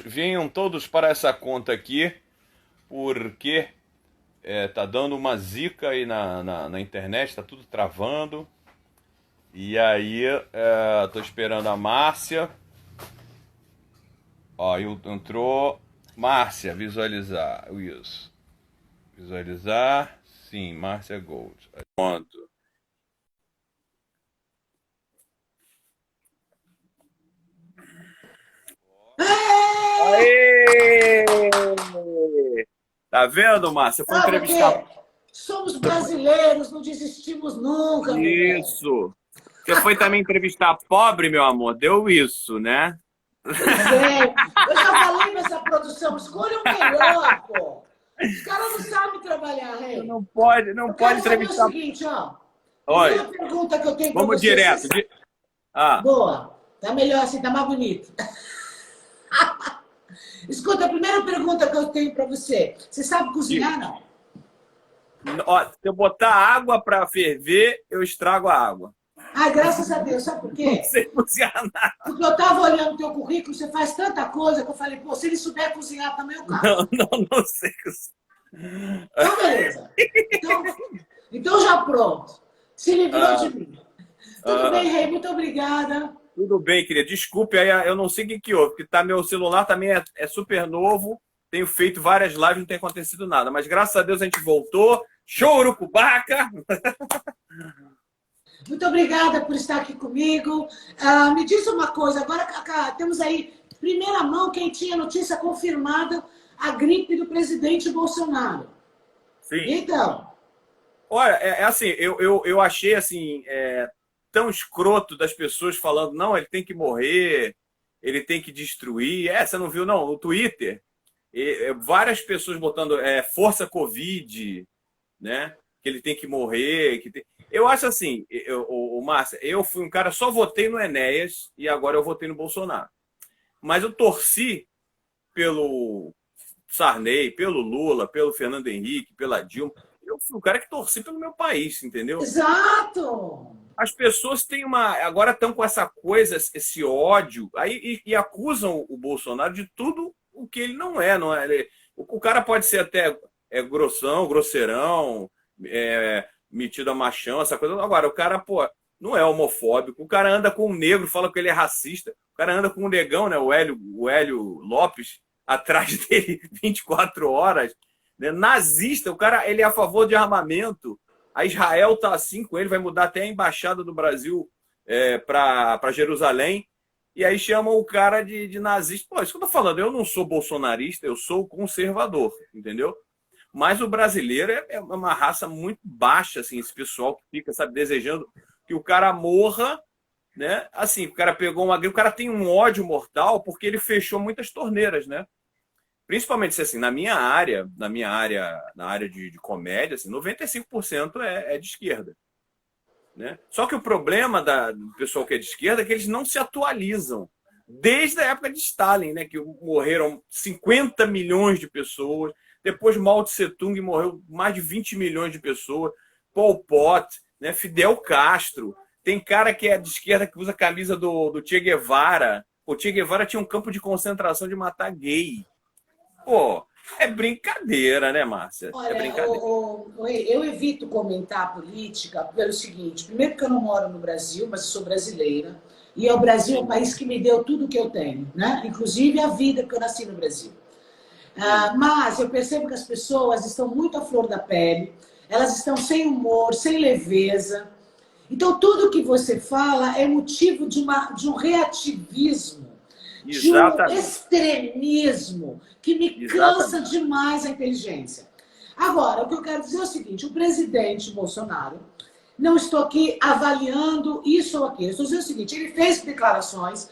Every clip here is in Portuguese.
Venham todos para essa conta aqui, porque tá dando uma zica aí na internet, tá tudo travando. E aí, tô esperando a Márcia. Ó, entrou. Márcia, visualizar. Isso. Visualizar. Sim, Márcia Gold. Pronto. Aê! Tá vendo, Márcia? Foi Sabe o entrevistar. quê? Somos brasileiros, não desistimos nunca, meu bem. Isso. Você foi também entrevistar pobre, meu amor? Deu isso, né? Pois é, eu já falei nessa produção, escolha o melhor, pô. Os caras não sabem trabalhar, hein? Não Eu pode quero saber o entrevistar. seguinte, ó. Oi, Primeira pergunta que eu tenho para vamos você. direto. Ah, Boa, tá melhor assim, tá mais bonito. Escuta, a primeira pergunta que eu tenho para você. Você sabe diga. cozinhar, não? Ó, se eu botar água para ferver, eu estrago a água. Ai, graças a Deus, sabe por Não quê? sei cozinhar nada. Porque eu estava olhando o teu currículo, você faz tanta coisa que eu falei, pô, se ele souber cozinhar também, eu cago. Não sei Então, beleza. Então já pronto. Se livrou de Ah, mim. Tudo bem, ah, Rei? Muito obrigada. tudo bem, querida. Desculpe aí, eu não sei o que que houve, porque meu celular também é super novo. Tenho feito várias lives, não tem acontecido nada. Mas graças a Deus a gente voltou. Show, Urucubaca! Muito obrigada por estar aqui comigo. Me diz uma coisa, agora temos aí, primeira mão, quem tinha notícia confirmada, a gripe do presidente Bolsonaro. Sim. Então, Olha, é assim, eu achei assim, tão escroto das pessoas falando, não, ele tem que morrer, ele tem que destruir. Você não viu, não? No Twitter, várias pessoas botando força Covid, né? Que ele tem que morrer. Eu acho assim, o Márcia, eu fui um cara, só votei no Enéas e agora eu votei no Bolsonaro. Mas eu torci pelo Sarney, pelo Lula, pelo Fernando Henrique, pela Dilma. Eu fui o cara que torci pelo meu país, entendeu? exato. As pessoas têm uma. Agora estão com essa coisa, esse ódio, aí e acusam o Bolsonaro de tudo o que ele não é. Não é? O cara pode ser até grossão, grosseirão, metido a machão, essa coisa. Agora, o cara, pô, não é homofóbico. O cara anda com um negro, fala que ele é racista. O cara anda com um negão, né? O Hélio Lopes, atrás dele 24 horas. Né? Nazista, o cara ele é a favor de armamento. A Israel está assim com ele, vai mudar até a embaixada do Brasil para Jerusalém. E aí chamam o cara de nazista. Pô, isso que eu tô falando, eu não sou bolsonarista, eu sou conservador, entendeu? Mas o brasileiro é uma raça muito baixa, assim, esse pessoal que fica, sabe, desejando que o cara morra, né? Assim, o cara pegou uma gripe, o cara tem um ódio mortal porque ele fechou muitas torneiras, né? Principalmente assim, na área de comédia, assim, 95% é de esquerda. Né? Só que o problema do pessoal que é de esquerda é que eles não se atualizam. Desde a época de Stalin, né, que morreram 50 milhões de pessoas, depois Mao Tse Tung morreu mais de 20 milhões de pessoas, Pol Pot, né, Fidel Castro. Tem cara que é de esquerda que usa a camisa do Che Guevara. O Che Guevara tinha um campo de concentração de matar gay. Pô, é brincadeira, né, Márcia? É Olha, brincadeira. eu evito comentar política pelo seguinte: primeiro, que eu não moro no Brasil, mas eu sou brasileira. E o Brasil é um Sim, país que me deu tudo que eu tenho, né? Inclusive a vida, porque eu nasci no Brasil. sim, Mas eu percebo que as pessoas estão muito à flor da pele, elas estão sem humor, sem leveza. Então, tudo que você fala é motivo de um reativismo, de um exatamente. extremismo que me cansa Exatamente. demais a inteligência. Agora, o que eu quero dizer é o seguinte: o presidente Bolsonaro, não estou aqui avaliando isso ou aquilo, estou dizendo o seguinte: ele fez declarações,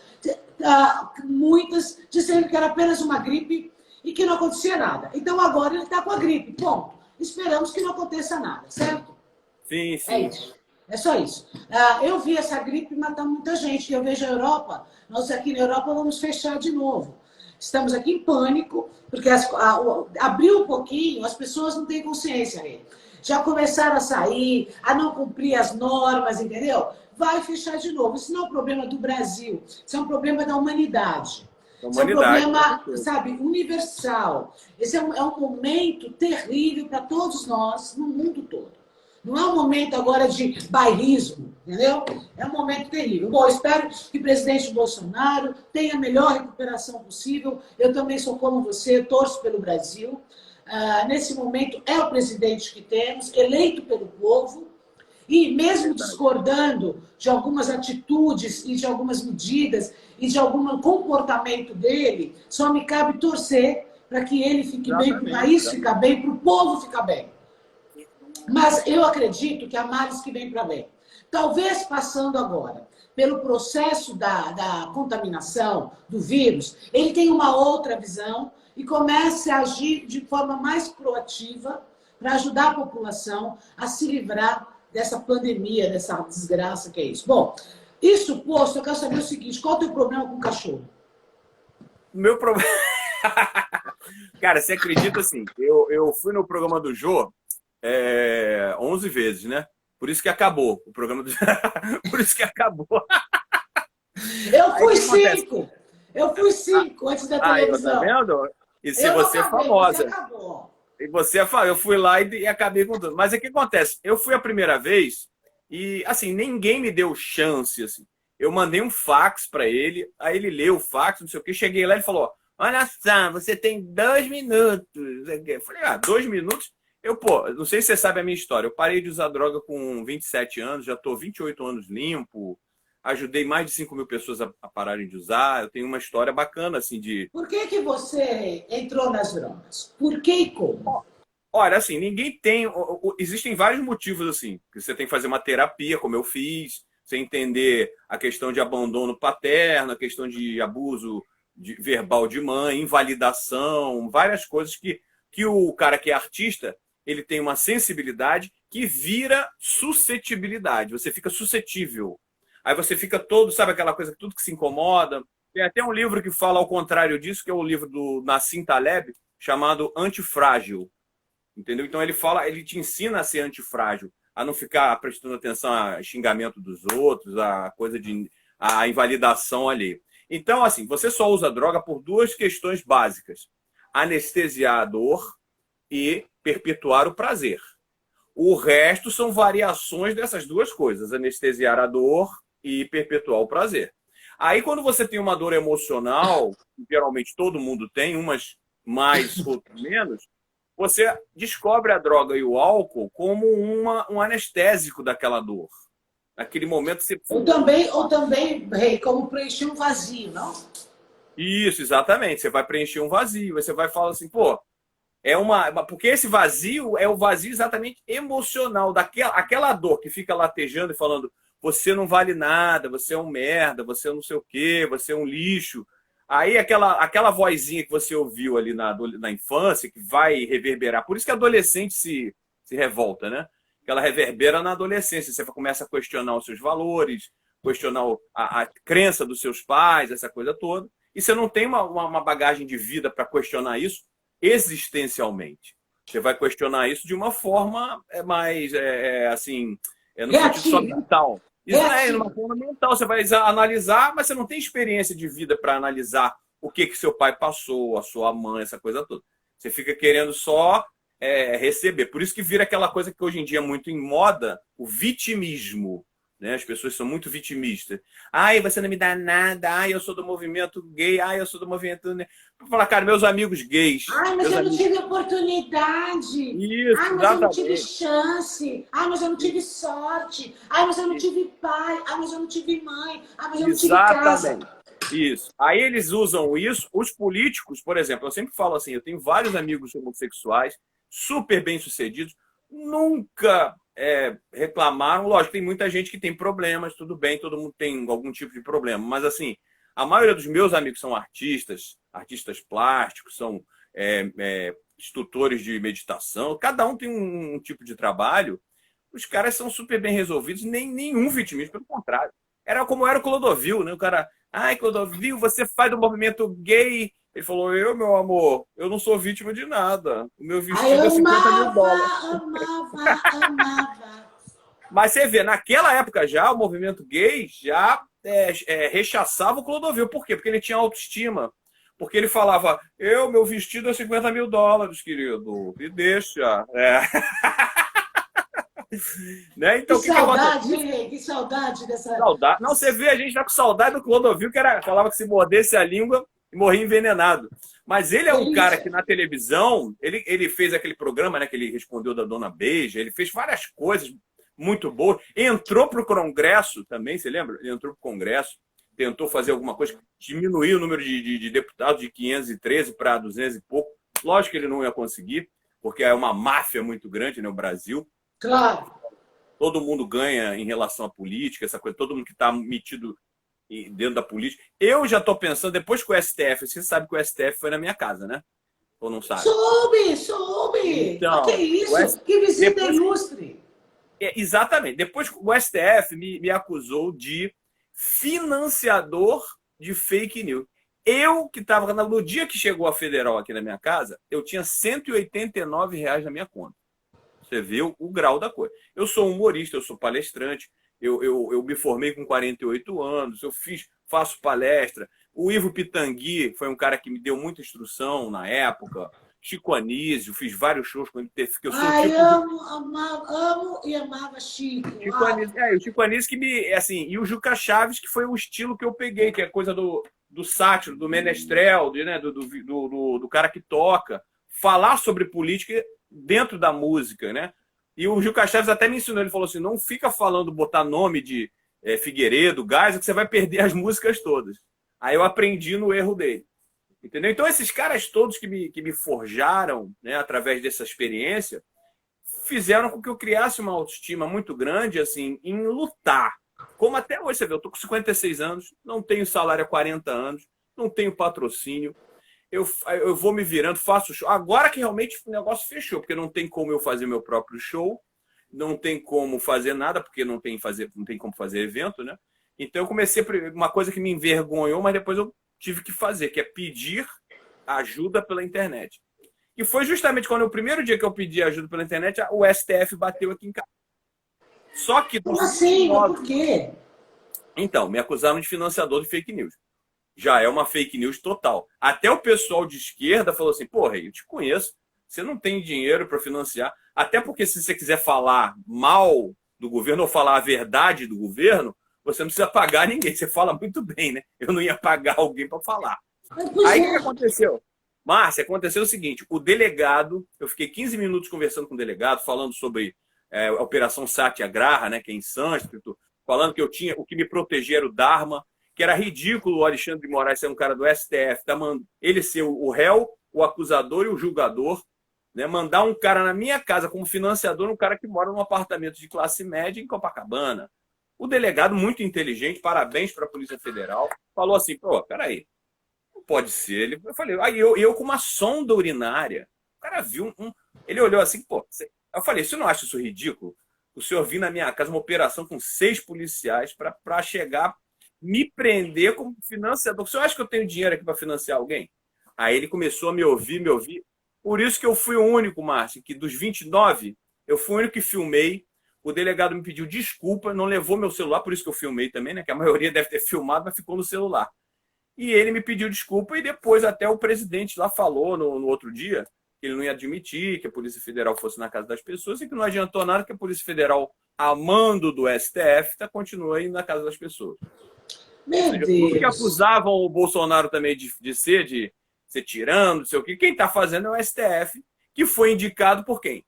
muitas, dizendo que era apenas uma gripe e que não acontecia nada. Então, agora ele está com a gripe, ponto. Esperamos que não aconteça nada, certo? Sim, É sim. isso. É só isso. Eu vi essa gripe matar muita gente. Eu vejo a Europa, nós aqui na Europa vamos fechar de novo. Estamos aqui em pânico, porque abriu um pouquinho, as pessoas não têm consciência, né? Já começaram a sair, a não cumprir as normas, entendeu? Vai fechar de novo. Isso não é um problema do Brasil, isso é um problema da humanidade. Da Esse é um humanidade. problema, sabe, universal. Esse é um momento terrível para todos nós, no mundo todo. Não é um momento agora de bairrismo, entendeu? É um momento terrível. Bom, espero que o presidente Bolsonaro tenha a melhor recuperação possível. Eu também sou como você, torço pelo Brasil. Nesse momento, é o presidente que temos, eleito pelo povo. E mesmo discordando de algumas atitudes e de algumas medidas e de algum comportamento dele, só me cabe torcer para que ele fique bem, para o país ficar bem, para o povo ficar bem. Mas eu acredito que há males que vêm para bem. Talvez passando agora pelo processo da contaminação do vírus, ele tenha uma outra visão e comece a agir de forma mais proativa para ajudar a população a se livrar dessa pandemia, dessa desgraça que é isso. Bom, isso posto, eu quero saber o seguinte, qual é o teu problema com o cachorro? Meu problema... Cara, você acredita assim, eu fui no programa do Jô 11 vezes, né? Por isso que acabou o programa do... Por isso que acabou. Eu fui 5! Eu fui 5 antes da televisão. Tá vendo? E se você é famosa. Você acabou. E você eu fui lá e acabei com tudo. Mas o que acontece? Eu fui a primeira vez e, assim, ninguém me deu chance, assim. Eu mandei um fax para ele, aí ele leu o fax, não sei o quê. Cheguei lá e ele falou, olha só, você tem 2 minutos. Eu falei, 2 minutos? Não sei se você sabe a minha história. Eu parei de usar droga com 27 anos, já estou 28 anos limpo. Ajudei mais de 5 mil pessoas a pararem de usar. Eu tenho uma história bacana, assim, de... Por que você entrou nas drogas? Por que e como? Olha, assim, ninguém tem... Existem vários motivos, assim, que você tem que fazer uma terapia, como eu fiz, você entender a questão de abandono paterno, a questão de abuso verbal de mãe, invalidação, várias coisas que o cara que é artista, ele tem uma sensibilidade que vira suscetibilidade. Você fica suscetível. Aí você fica todo, sabe aquela coisa, tudo que se incomoda. Tem até um livro que fala ao contrário disso, que é o livro do Nassim Taleb, chamado Antifrágil. Entendeu? Então ele te ensina a ser antifrágil, a não ficar prestando atenção a xingamento dos outros, a invalidação ali. Então, assim, você só usa droga por 2 questões básicas: anestesiar a dor e perpetuar o prazer. O resto são variações dessas 2 coisas: anestesiar a dor e perpetuar o prazer. Aí, quando você tem uma dor emocional, geralmente todo mundo tem, umas mais, outras menos, você descobre a droga e o álcool como um anestésico daquela dor. Naquele momento você... Ou também, Rei, como preencher um vazio, não? Isso, exatamente. Você vai preencher um vazio. Você vai falar assim, porque esse vazio é o vazio exatamente emocional, aquela dor que fica latejando e falando, você não vale nada, você é um merda, você é não sei o quê, você é um lixo. Aí aquela vozinha que você ouviu ali na infância, que vai reverberar. Por isso que a adolescente se revolta, né? Que ela reverbera na adolescência. Você começa a questionar os seus valores, questionar a crença dos seus pais, essa coisa toda. E você não tem uma bagagem de vida para questionar isso existencialmente. Você vai questionar isso de uma forma mais, assim, no sentido só mental. Isso é uma forma mental. Você vai analisar, mas você não tem experiência de vida para analisar o que seu pai passou, a sua mãe, essa coisa toda. Você fica querendo só receber. Por isso que vira aquela coisa que hoje em dia é muito em moda, o vitimismo. Né? As pessoas são muito vitimistas. Ai, você não me dá nada. Ai, eu sou do movimento gay. Ai, eu sou do movimento... Vou falar, cara, meus amigos gays... Ai, mas eu não tive oportunidade. Isso, ai, mas eu não tive chance. Ai, mas eu não tive sorte. Ai, mas eu não tive pai. Ai, mas eu não tive mãe. Ai, mas eu não tive casa. Isso. Aí eles usam isso. Os políticos, por exemplo, eu sempre falo assim, eu tenho vários amigos homossexuais, super bem-sucedidos, nunca... reclamaram, lógico, tem muita gente que tem problemas, tudo bem, todo mundo tem algum tipo de problema, mas assim, a maioria dos meus amigos são artistas plásticos, são instrutores de meditação, cada um tem um tipo de trabalho, os caras são super bem resolvidos, nenhum vitimismo, pelo contrário. Era como era o Clodovil, né? O cara, ai, Clodovil, você faz do movimento gay. Ele falou, meu amor, eu não sou vítima de nada. O meu vestido é 50 mil dólares. Amava. Mas você vê, naquela época já, o movimento gay já rechaçava o Clodovil. Por quê? Porque ele tinha autoestima. Porque ele falava, meu vestido é US$ 50.000, querido, me deixa. Né? Que Então, o que saudade, acontece? hein? Que saudade dessa. Saudade. Não, você vê, a gente tá com saudade do Clodovil, falava que se mordesse a língua e morria envenenado. Mas ele é um cara Delícia. que na televisão, ele fez aquele programa, né, que ele respondeu da Dona Beija, ele fez várias coisas muito boas. Entrou para o Congresso também, você lembra? Ele entrou para o Congresso, tentou fazer alguma coisa, diminuir o número de deputados de 513 para 200 e pouco. Lógico que ele não ia conseguir, porque é uma máfia muito grande, né, o Brasil. Claro. Todo mundo ganha em relação à política, essa coisa, todo mundo que está metido dentro da política. Eu já estou pensando, depois que o STF, você sabe que o STF foi na minha casa, né? Ou não sabe? Soube! Então, Que isso? Que visita depois, ilustre! exatamente. Depois o STF me acusou de financiador de fake news. Eu, que estava no dia que chegou a federal aqui na minha casa, eu tinha R$ 189 na minha conta. Você vê o grau da coisa. Eu sou humorista, eu sou palestrante, eu me formei com 48 anos, faço palestra. O Ivo Pitangui foi um cara que me deu muita instrução na época. Chico Anísio, fiz vários shows com ele. Eu sou Ai, tipo amo e amava Chico. Chico Anísio, o Chico Anísio que me. Assim, e o Juca Chaves, que foi o estilo que eu peguei, que é coisa do sátiro, do menestrel, né, do cara que toca. Falar sobre política dentro da música, né? E o Juca Chaves até me ensinou, ele falou assim, não fica falando, botar nome de Figueiredo, Geisel, que você vai perder as músicas todas. Aí eu aprendi no erro dele. Entendeu? Então, esses caras todos que me forjaram, né, através dessa experiência, fizeram com que eu criasse uma autoestima muito grande assim, em lutar. Como até hoje, você vê, eu estou com 56 anos, não tenho salário há 40 anos, não tenho patrocínio, eu vou me virando, faço show. Agora que realmente o negócio fechou, porque não tem como eu fazer meu próprio show, não tem como fazer nada, porque não tem como fazer evento, né? Então eu comecei uma coisa que me envergonhou, mas depois eu tive que fazer, que é pedir ajuda pela internet. E foi justamente quando o primeiro dia que eu pedi ajuda pela internet, o STF bateu aqui em casa. Só que Como assim? Mas por quê? Então, me acusaram de financiador de fake news. Já é uma fake news total. Até o pessoal de esquerda falou assim, porra, eu te conheço, você não tem dinheiro para financiar. Até porque se você quiser falar mal do governo ou falar a verdade do governo, você não precisa pagar ninguém. Você fala muito bem, né? Eu não ia pagar alguém para falar. Aí o que aconteceu? Márcia, aconteceu o seguinte, o delegado, eu fiquei 15 minutos conversando com o delegado, falando sobre a Operação Satyagraha, né, que é em sânscrito, falando que o que me protegia era o Dharma, que era ridículo o Alexandre de Moraes ser um cara do STF, ele ser o réu, o acusador e o julgador, né, mandar um cara na minha casa como financiador, um cara que mora num apartamento de classe média em Copacabana. O delegado, muito inteligente, parabéns para a Polícia Federal, falou assim, pô, peraí, não pode ser. Eu falei, aí eu com uma sonda urinária, o cara viu ele olhou assim, pô, eu falei, você não acha isso ridículo? O senhor vir na minha casa uma operação com 6 policiais para chegar, me prender como financiador. O senhor acha que eu tenho dinheiro aqui para financiar alguém? Aí ele começou a me ouvir. Por isso que eu fui o único, Márcio, que dos 29, eu fui o único que filmei. O delegado me pediu desculpa, não levou meu celular, por isso que eu filmei também, né? Que a maioria deve ter filmado, mas ficou no celular. E ele me pediu desculpa e depois até o presidente lá falou no outro dia que ele não ia admitir que a Polícia Federal fosse na casa das pessoas e que não adiantou nada que a Polícia Federal, a mando do STF, continua indo na casa das pessoas. Meu seja, Deus. tudo que acusavam o Bolsonaro também de ser tirano, não sei o quê, quem está fazendo é o STF, que foi indicado por quem?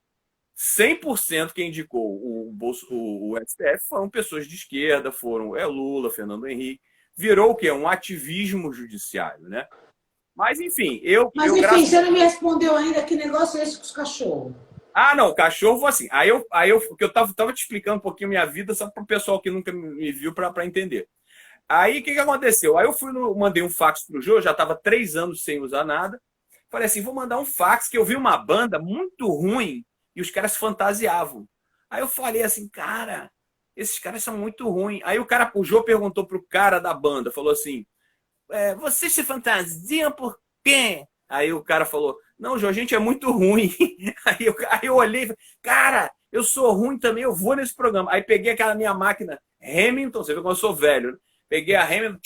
100% quem indicou o STF foram pessoas de esquerda, foram Lula, Fernando Henrique. Virou o quê? Um ativismo judiciário, né? Mas, enfim, Mas, enfim, você não me respondeu ainda que negócio é esse com os cachorros. Ah, não, cachorro, assim. Aí eu tava te explicando um pouquinho minha vida, só para o pessoal que nunca me viu para entender. Aí, o que aconteceu? Aí eu mandei um fax pro Jô, já estava 3 anos sem usar nada. Falei assim, vou mandar um fax, que eu vi uma banda muito ruim e os caras fantasiavam. Aí eu falei assim, cara, esses caras são muito ruins. Aí o Jô perguntou pro cara da banda, falou assim, vocês se fantasiam por quê? Aí o cara falou, não, Jô, a gente é muito ruim. Aí eu olhei e falei, cara, eu sou ruim também, eu vou nesse programa. Aí peguei aquela minha máquina Hamilton, você vê como eu sou velho, né? Peguei a Hamilton,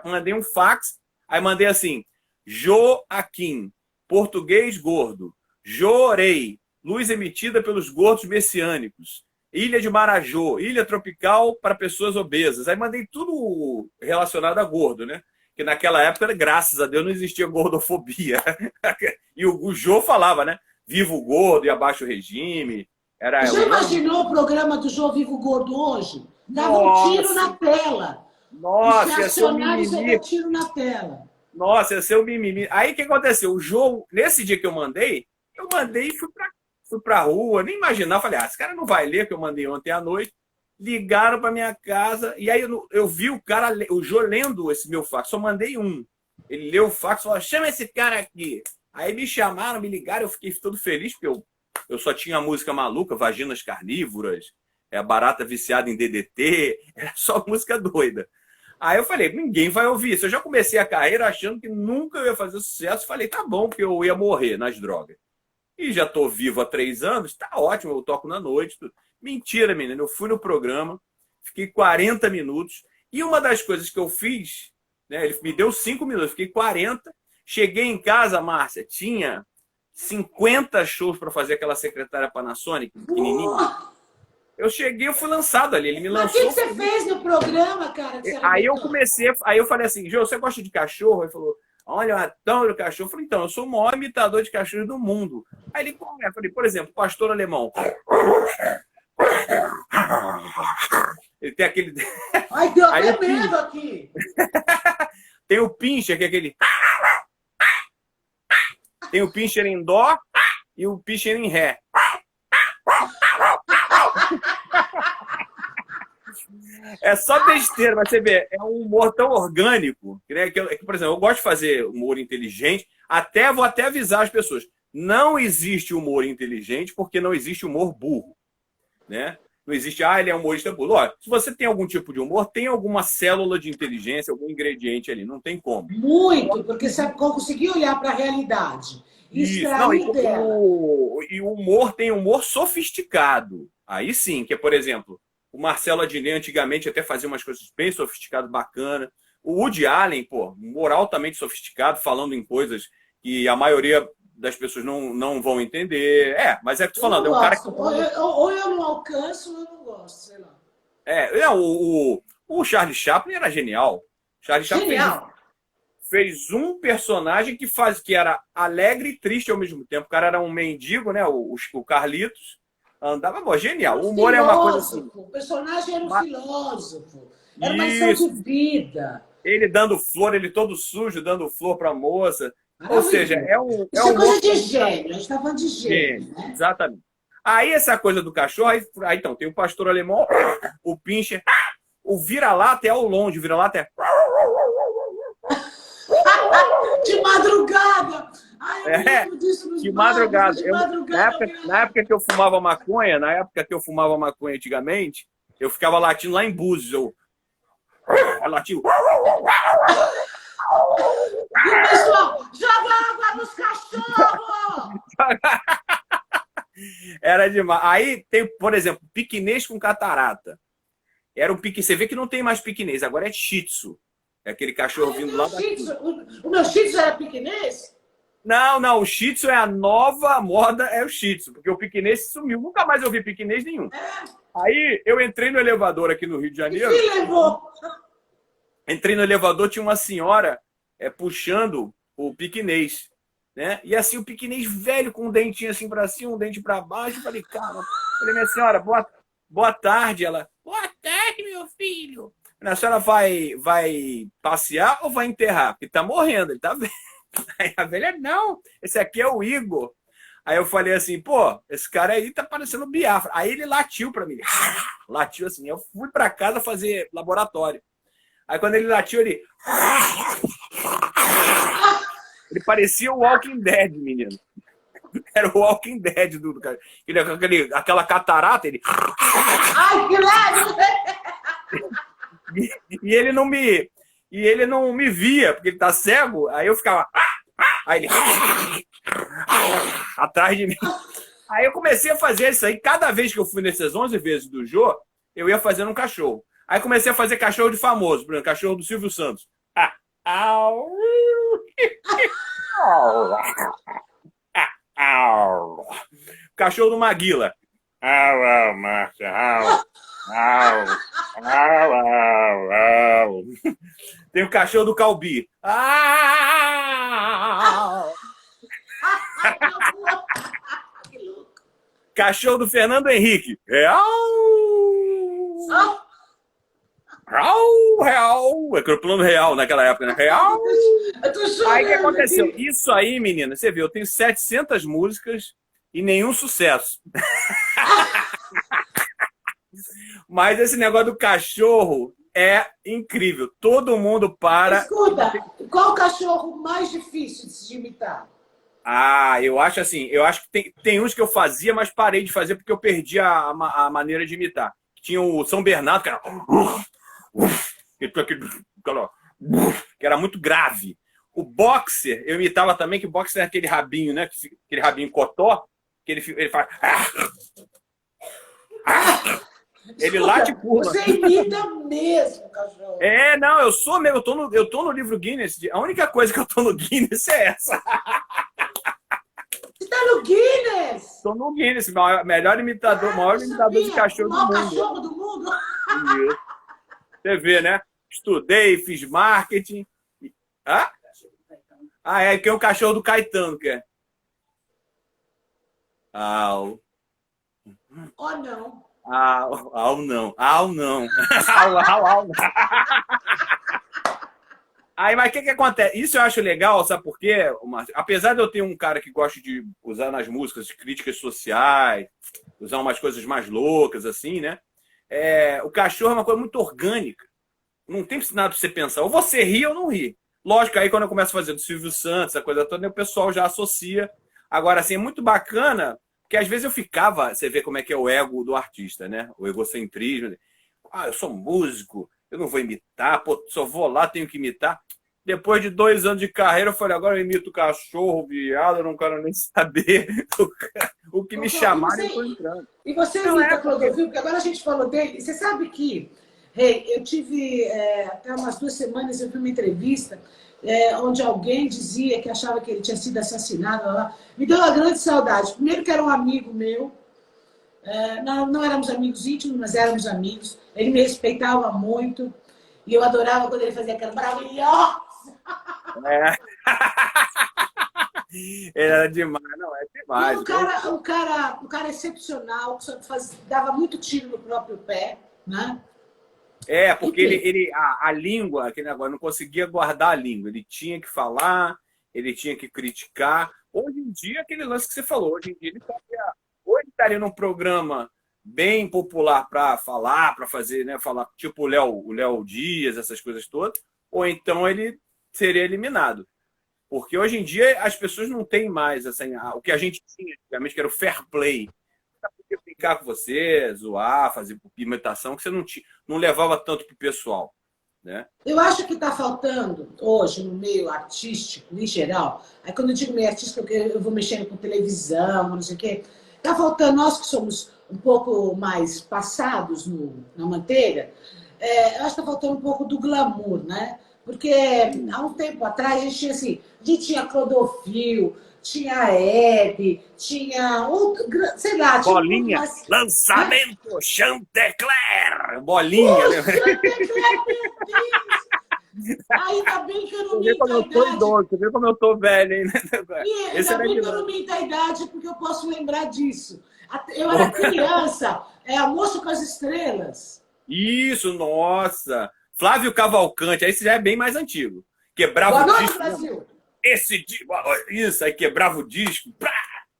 mandei um fax, Aí mandei assim, Joaquim, português gordo, Jorei, luz emitida pelos gordos messiânicos, Ilha de Marajó, ilha tropical para pessoas obesas. Aí mandei tudo relacionado a gordo, né? Que naquela época, graças a Deus, não existia gordofobia. E o Jô falava, né? Viva o gordo e abaixo o regime. Era... Você imaginou o programa do Jô Vivo Gordo hoje? Dava um tiro na tela. Nossa, os reacionários dava um tiro na tela. Nossa, ia ser o mimimi. Aí o que aconteceu? O Jô, nesse dia que eu mandei e fui pra rua, nem imaginava. Falei, esse cara não vai ler, que eu mandei ontem à noite. Ligaram para minha casa, e aí eu vi o Jô lendo esse meu fax, só mandei um. Ele leu o fax e falou, chama esse cara aqui. Aí me chamaram, me ligaram, eu fiquei todo feliz, porque eu só tinha a música maluca, Vaginas Carnívoras, Barata Viciada em DDT, era só música doida. Aí eu falei, ninguém vai ouvir isso. Eu já comecei a carreira achando que nunca eu ia fazer sucesso, falei, tá bom, porque eu ia morrer nas drogas. E já tô vivo há 3 anos, tá ótimo, eu toco na noite, tudo. Mentira, menina. Eu fui no programa, fiquei 40 minutos. E uma das coisas que eu fiz, né, ele me deu 5 minutos, fiquei 40. Cheguei em casa, Márcia, tinha 50 shows para fazer aquela secretária Panasonic, pequenininha. Eu cheguei, eu fui lançado ali. Ele me lançou. Mas o que você fez no programa, cara? Aí eu comecei, aí eu falei assim, Jô, você gosta de cachorro? Ele falou, olha, eu adoro cachorro. Eu falei, então, eu sou o maior imitador de cachorro do mundo. Aí ele, como é? Eu falei, por exemplo, pastor alemão. Ele tem aquele... Ai, deu até medo aqui. Tem o pincher, que é aquele... Tem o pincher em dó e o pincher em ré. É só besteira, mas você vê, é um humor tão orgânico, né? Por exemplo, eu gosto de fazer humor inteligente, vou até avisar as pessoas. Não existe humor inteligente porque não existe humor burro, né? Não existe, ele é humorista burro. Olha, se você tem algum tipo de humor, tem alguma célula de inteligência, algum ingrediente ali, não tem como. Muito, porque você conseguir olhar para a realidade e extrair dela. E o humor tem humor sofisticado. Aí sim, que é, por exemplo, o Marcelo Adnet antigamente até fazia umas coisas bem sofisticadas, bacana. O Woody Allen, humor altamente sofisticado, falando em coisas que a maioria das pessoas não vão entender. Mas é que tu falando, é um cara que... Ou eu não alcanço ou eu não gosto, sei lá. O Charlie Chaplin era genial. Charlie Chaplin fez um personagem que era alegre e triste ao mesmo tempo. O cara era um mendigo, né? O Carlitos. Andava, genial. O humor é uma coisa assim. O personagem era um filósofo. Era uma lição de vida. Ele dando flor, ele todo sujo, dando flor pra moça. Ou seja, Isso é coisa de gênio. A gente está falando de gênio, né? Exatamente. Aí essa coisa do cachorro, aí então, tem o pastor alemão, o pincher, o vira-lata é ao longe, o vira-lata é... De madrugada! Ai, eu lembro disso de madrugada. Na época que eu fumava maconha, antigamente, eu ficava latindo lá em Búzios. Eu latia. E o pessoal, joga água nos cachorros! Era demais. Aí tem, por exemplo, piquinês com catarata. Era um pique. Você vê que não tem mais piquinês, agora é shih tzu. É aquele cachorro vindo lá da... O meu shih tzu era piquinês? Não, o shih tzu é a nova moda, é o shih tzu, porque o piquinês sumiu. Nunca mais eu vi piquinês nenhum. Aí eu entrei no elevador aqui no Rio de Janeiro. E que levou? Entrei no elevador, tinha uma senhora puxando o piquinês, né? E assim, o piquinês velho, com um dentinho assim para cima, um dente para baixo. Eu falei, cara, minha senhora, boa tarde. Ela, boa tarde, meu filho. A senhora vai passear ou vai enterrar? Porque tá morrendo, ele tá velho. Aí a velha, não, esse aqui é o Igor. Aí eu falei assim, esse cara aí tá parecendo Biafra. Aí ele latiu para mim. Latiu assim, eu fui para casa fazer laboratório. Aí quando ele latiu, ele parecia o Walking Dead, menino. Era o Walking Dead do cara. Aquela catarata, ele... Ai, que leve! E ele não me via, porque ele tá cego. Aí eu ficava... Aí ele... atrás de mim. Aí eu comecei a fazer isso aí. Cada vez que eu fui nessas 11 vezes do Jô, eu ia fazendo um cachorro. Aí comecei a fazer cachorro de famoso. Por exemplo, cachorro do Silvio Santos. Au. Au. Cachorro do Maguila. Au, au, Márcia. Au. Au. Au, au, au. Tem o cachorro do Calbi. Au. Que louco. Cachorro do Fernando Henrique. Real. Real, real. É que o plano real naquela época, né? Real. Eu tô chorando. Aí o que aconteceu? Aqui. Isso aí, menina, você viu, eu tenho 700 músicas e nenhum sucesso. Mas esse negócio do cachorro é incrível. Todo mundo para. Escuta, qual o cachorro mais difícil de se imitar? Ah, eu acho assim, eu acho que tem uns que eu fazia, mas parei de fazer porque eu perdi a maneira de imitar. Tinha o São Bernardo, que era. Que era muito grave. O boxer, eu imitava também, que o boxer é aquele rabinho, né? Aquele rabinho cotó, que ele faz. Ele late por. Você imita mesmo, cachorro. É, não, eu sou mesmo, eu tô no livro Guinness. A única coisa que eu tô no Guinness é essa. Você tá no Guinness? Tô no Guinness, melhor imitador, maior imitador de cachorro do mundo. O mundo. maior cachorro do mundo? Isso. Você vê, né? Estudei, fiz marketing. Ah? Ah, é que é o cachorro do Caetano, que é. Au. Oh, não. Au, não. Au, não. Au, não. Aí, mas o que acontece? Isso eu acho legal, sabe por quê, Márcio? Apesar de eu ter um cara que gosta de usar nas músicas críticas sociais, usar umas coisas mais loucas, assim, né? O cachorro é uma coisa muito orgânica. Não tem nada pra você pensar. Ou você ri ou não ri. Lógico, aí quando eu começo a fazer do Silvio Santos, a coisa toda, o pessoal já associa. Agora, assim, é muito bacana, porque às vezes eu ficava, você vê como é que é o ego do artista, né? O egocentrismo. Ah, eu sou músico, eu não vou imitar, pô, só vou lá, tenho que imitar. Depois de 2 anos de carreira, eu falei, agora eu imito cachorro, viado, eu não quero nem saber o que me chamarem, eu tô entrando. E você Não imita é Clodovil, porque agora a gente falou dele. Você sabe que, eu tive, até umas 2 semanas, eu vi uma entrevista onde alguém dizia que achava que ele tinha sido assassinado. Lá. Me deu uma grande saudade. Primeiro que era um amigo meu, não éramos amigos íntimos, mas éramos amigos. Ele me respeitava muito. E eu adorava quando ele fazia aquela maravilhosa. É. Era demais, não, é demais. Um cara excepcional, que dava muito tiro no próprio pé, né? Porque a língua, aquele negócio, não conseguia guardar a língua. Ele tinha que falar, ele tinha que criticar. Hoje em dia, aquele lance que você falou, hoje em dia ele estaria num programa bem popular para falar, para fazer, né? Falar, tipo o Léo Dias, essas coisas todas, ou então ele seria eliminado. Porque hoje em dia as pessoas não têm mais assim, o que a gente tinha antigamente, que era o fair play. Podia brincar com você, zoar, fazer imitação, que você não levava tanto pro pessoal. Né? Eu acho que está faltando hoje no meio artístico, em geral, aí quando eu digo meio artístico, eu vou mexendo com televisão, não sei o quê, está faltando, nós que somos um pouco mais passados na manteiga, eu acho que está faltando um pouco do glamour, né? Porque há um tempo atrás a gente tinha Clodovil, tinha Hebe, tinha outro, sei lá, tinha Bolinha, mais... lançamento, Chantecler, bolinha. Né? Chantecler, meu Deus! Ainda bem que eu não minto a idade. Você vê como eu tô velho, hein? Ainda bem que eu não minto a idade, porque eu posso lembrar disso. Eu era criança, Almoço com as Estrelas. Isso, nossa! Flávio Cavalcante, aí esse já é bem mais antigo. Quebrava Boa o noite, disco. Brasil! Isso, aí quebrava o disco. Pá!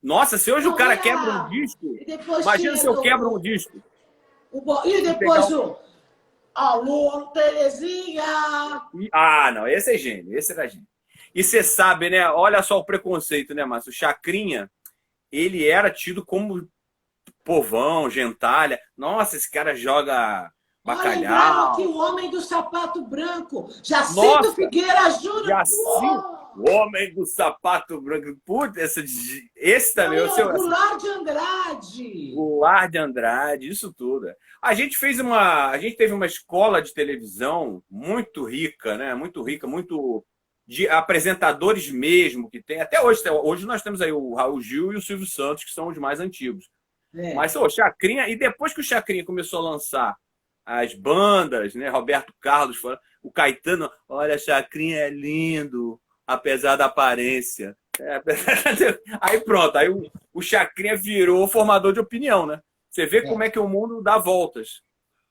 Nossa, se hoje o cara quebra um disco, imagina se eu quebro um disco. E depois Alô, Terezinha! Ah, não, esse é gênio, esse era gênio. E você sabe, né? Olha só o preconceito, né, Márcio? O Chacrinha, ele era tido como povão, gentalha. Nossa, esse cara joga bacalhau. Lembraram aqui o homem do sapato branco. Jacinto Figueira Júnior. O Homem do Sapato Branco. Puta, esse também. Não, é o Goulart de Andrade. Goulart de Andrade, isso tudo. A gente teve uma escola de televisão muito rica, né? Muito rica, muito de apresentadores mesmo que tem. Até hoje, nós temos aí o Raul Gil e o Silvio Santos, que são os mais antigos. É. Mas o Chacrinha, e depois que o Chacrinha começou a lançar as bandas, né? Roberto Carlos, o Caetano, olha, Chacrinha é lindo, apesar da aparência. Aí pronto, aí o Chacrinha virou formador de opinião, né? Você vê como é que o mundo dá voltas.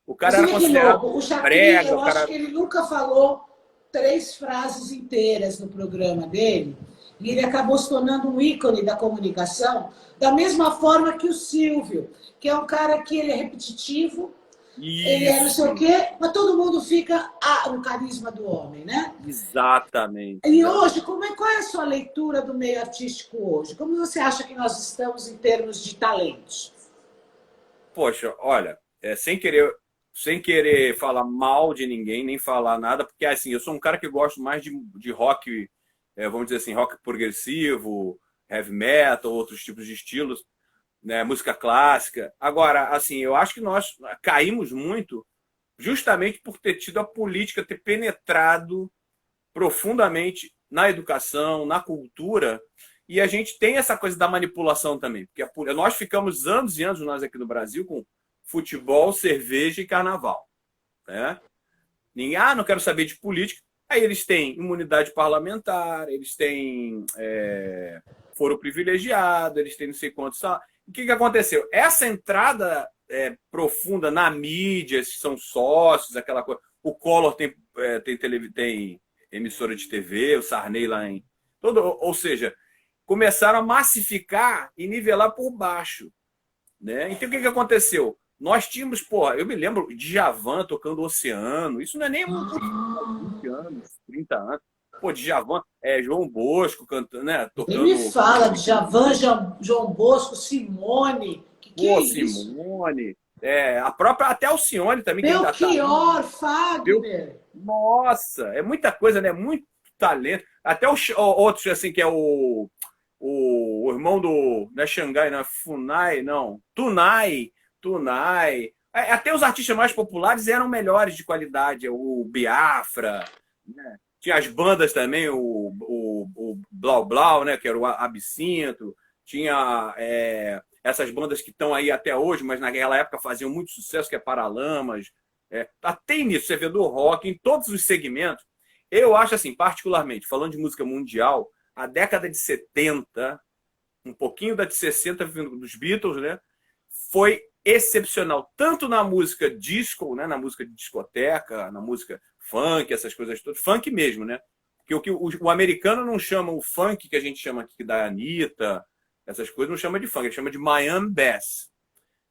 O cara era considerado o Chacrinha, brega, eu acho que ele nunca falou 3 frases inteiras no programa dele, e ele acabou se tornando um ícone da comunicação, da mesma forma que o Silvio, que é um cara que ele é repetitivo, ele é não sei o quê, mas todo mundo fica no carisma do homem, né? Exatamente. E hoje, qual é a sua leitura do meio artístico hoje? Como você acha que nós estamos em termos de talentos? Poxa, olha, sem querer falar mal de ninguém, nem falar nada, porque assim, eu sou um cara que gosto mais de rock, vamos dizer assim, rock progressivo, heavy metal, outros tipos de estilos, né, música clássica. Agora, assim, eu acho que nós caímos muito justamente por ter tido a política, ter penetrado profundamente na educação, na cultura, e a gente tem essa coisa da manipulação também, porque nós ficamos anos e anos, nós aqui no Brasil, com futebol, cerveja e carnaval. Né? Ninguém, não quero saber de política. Aí eles têm imunidade parlamentar, eles têm foro privilegiado, eles têm não sei quantos. O que aconteceu? Essa entrada profunda na mídia, são sócios, aquela coisa. O Collor tem emissora de TV, o Sarney lá em. Ou seja, começaram a massificar e nivelar por baixo. Né? Então, o que aconteceu? Nós tínhamos, porra, eu me lembro de Djavan tocando Oceano, isso não é nem 20 anos, 30 anos. Pô, Djavan, João Bosco cantando, né? Tocando. Ele me fala de Djavan, João Bosco, Simone. Que é isso? Simone. A própria, até Alcione também. Belchior, Fagner. Nossa, é muita coisa, né? Muito talento. Até outros, assim, que é o irmão do. Não é Xangai, não é Funai, não. Tunai. Até os artistas mais populares eram melhores de qualidade. O Biafra, né? Tinha as bandas também, o Blau Blau, né? Que era o Absinto. Tinha essas bandas que estão aí até hoje, mas naquela época faziam muito sucesso, que é Paralamas. Tem nisso, você vê do rock, em todos os segmentos. Eu acho assim, particularmente, falando de música mundial, a década de 70, um pouquinho da de 60, vindo dos Beatles, né? Foi excepcional, tanto na música disco, né? Na música de discoteca, na música funk, essas coisas todas, funk mesmo, né? Porque o americano não chama o funk que a gente chama aqui da Anitta, essas coisas, não chama de funk, ele chama de Miami Bass.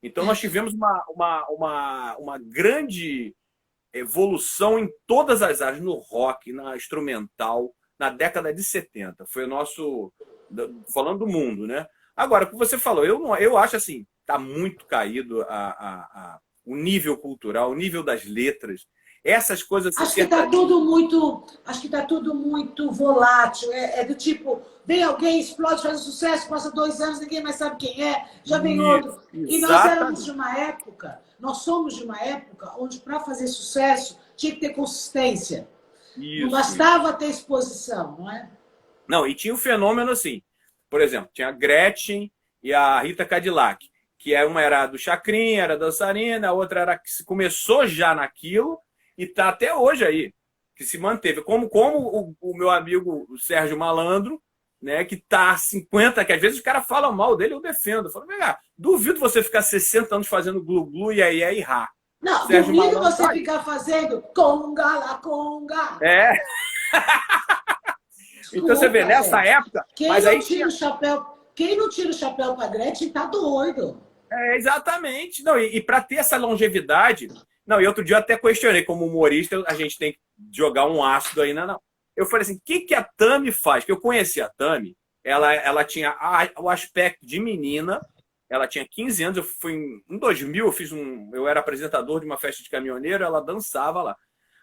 Então nós tivemos uma grande evolução em todas as áreas, no rock, na instrumental, na década de 70. Foi o nosso, falando do mundo, né? Agora, o que você falou, eu acho assim, está muito caído o nível cultural, o nível das letras. Essas coisas. Acho que está tudo muito volátil. Do tipo, vem alguém, explode, faz um sucesso, passa 2 anos, ninguém mais sabe quem é, já vem outro. E nós somos de uma época onde, para fazer sucesso, tinha que ter consistência. Não bastava ter exposição, não é? Não, e tinha um fenômeno assim. Por exemplo, tinha a Gretchen e a Rita Cadillac, que uma era do Chacrinha, era dançarina, a outra era que começou já naquilo e está até hoje aí, que se manteve. Como o meu amigo o Sérgio Malandro, né, que está 50, que às vezes os caras falam mal dele, eu defendo. Eu falo, duvido você ficar 60 anos fazendo glu-glu e aí rá. Não, Sérgio duvido Malandro você ficar fazendo conga la conga. Então você vê, nessa época... Quem não tira o chapéu para Gretchen tá doido. Exatamente. Não, e para ter essa longevidade... Não, e outro dia eu até questionei, como humorista, a gente tem que jogar um ácido aí, não. Eu falei assim, o que a Tami faz? Porque eu conheci a Tami, ela tinha o aspecto de menina, ela tinha 15 anos, eu fui em 2000, eu era apresentador de uma festa de caminhoneiro, ela dançava lá.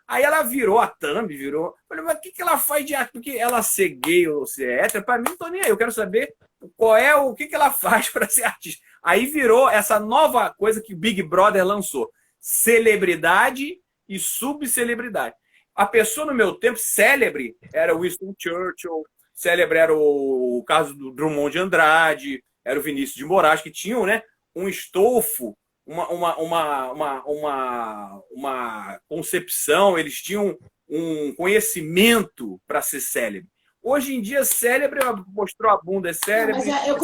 Aí ela virou a thumb, virou. Falei, mas o que ela faz de arte? Porque ela ser gay ou ser hétero, pra mim não tô nem aí. Eu quero saber qual é o que ela faz para ser artista. Aí virou essa nova coisa que o Big Brother lançou: celebridade e subcelebridade. A pessoa no meu tempo, célebre, era Winston Churchill, célebre era o caso do Drummond de Andrade, era o Vinícius de Moraes, que tinham, né, um estofo, uma concepção, eles tinham um conhecimento para ser célebre. Hoje em dia, célebre, mostrou a bunda, é Não, mas célebre. eu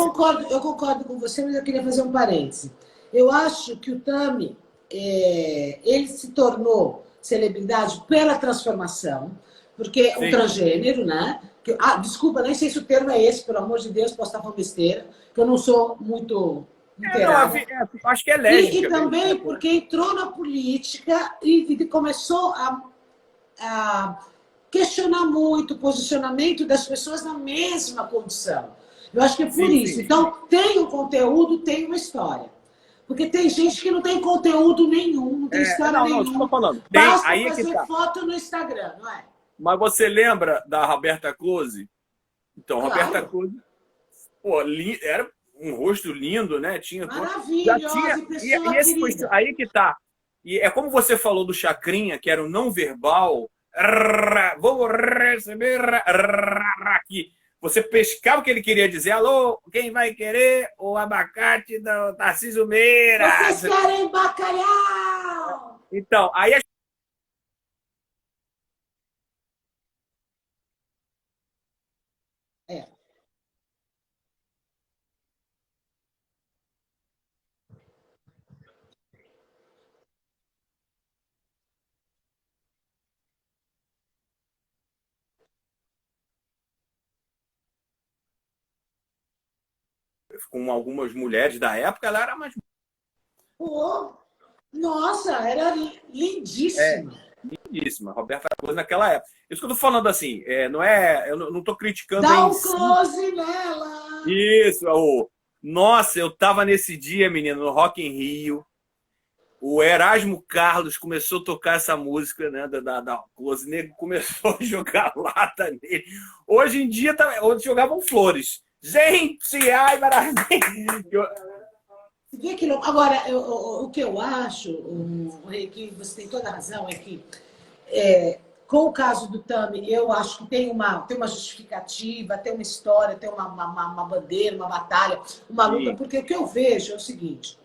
concordo com você, mas eu queria fazer um parêntese. Eu acho que o Tami, ele se tornou celebridade pela transformação, porque é um Sim. transgênero, né? Desculpa, nem sei se o termo é esse, pelo amor de Deus, posso estar falando besteira, que eu não sou muito inteirada. Acho que é E lésbica. também porque entrou na política e começou a questionar muito o posicionamento das pessoas na mesma condição. Eu acho que é por isso. Então, tem um conteúdo, tem uma história. Porque tem gente que não tem conteúdo nenhum, não tem história nenhuma. Não, estou falando. Basta Aí fazer que tá. foto no Instagram, não é? Mas você lembra da Roberta Close? Então, Claro. Roberta Close, pô, era um rosto lindo, né? Tinha maravilhosa, pessoa querida. Aí que tá. E é como você falou do Chacrinha, que era o não verbal. Vou receber aqui. Você pescava o que ele queria dizer. Alô, quem vai querer o abacate do Tarcísio Meira? Vocês querem bacalhau! Então, aí É. com algumas mulheres da época, ela era mais Pô, nossa, era lindíssima. lindíssima, Roberta Close naquela época. Isso que eu tô falando assim, não é, eu não tô criticando Dá em um si. close nela. Isso, nossa, eu tava nesse dia, menino, no Rock in Rio. O Erasmo Carlos começou a tocar essa música, né, da Close, Negro começou a jogar lata nele. Hoje em dia, onde jogavam flores. Gente, ai, maravilha! Vê que agora, o que eu acho, que você tem toda a razão, é que com o caso do Tami, eu acho que tem uma justificativa, tem uma história, tem uma bandeira, uma batalha, uma luta, Sim. porque o que eu vejo é o seguinte: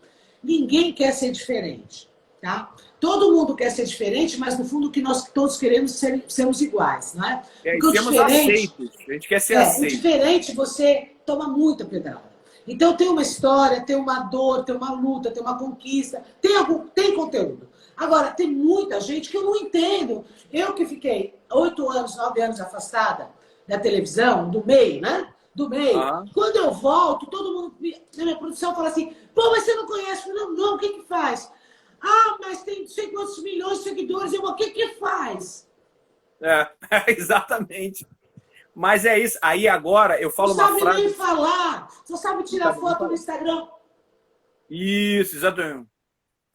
ninguém quer ser diferente, tá? Todo mundo quer ser diferente, mas no fundo o que nós todos queremos sermos iguais, não é? Porque o Sermos diferente, aceitos. A gente quer ser o aceito. diferente você toma muita pedrada. Então tem uma história, tem uma dor, tem uma luta, tem uma conquista, tem conteúdo. Agora, tem muita gente que eu não entendo. Eu que fiquei 8 anos, 9 anos afastada da televisão, do meio, né? Do meio. Quando eu volto, todo mundo na minha produção fala assim: pô, mas você não conhece? Não, o que que faz? Ah, mas tem não sei quantos milhões de seguidores. O que que faz? Exatamente. Mas é isso. Aí agora eu falo uma frase. Não sabe nem falar. Só sabe tirar foto no Instagram. Isso, exatamente.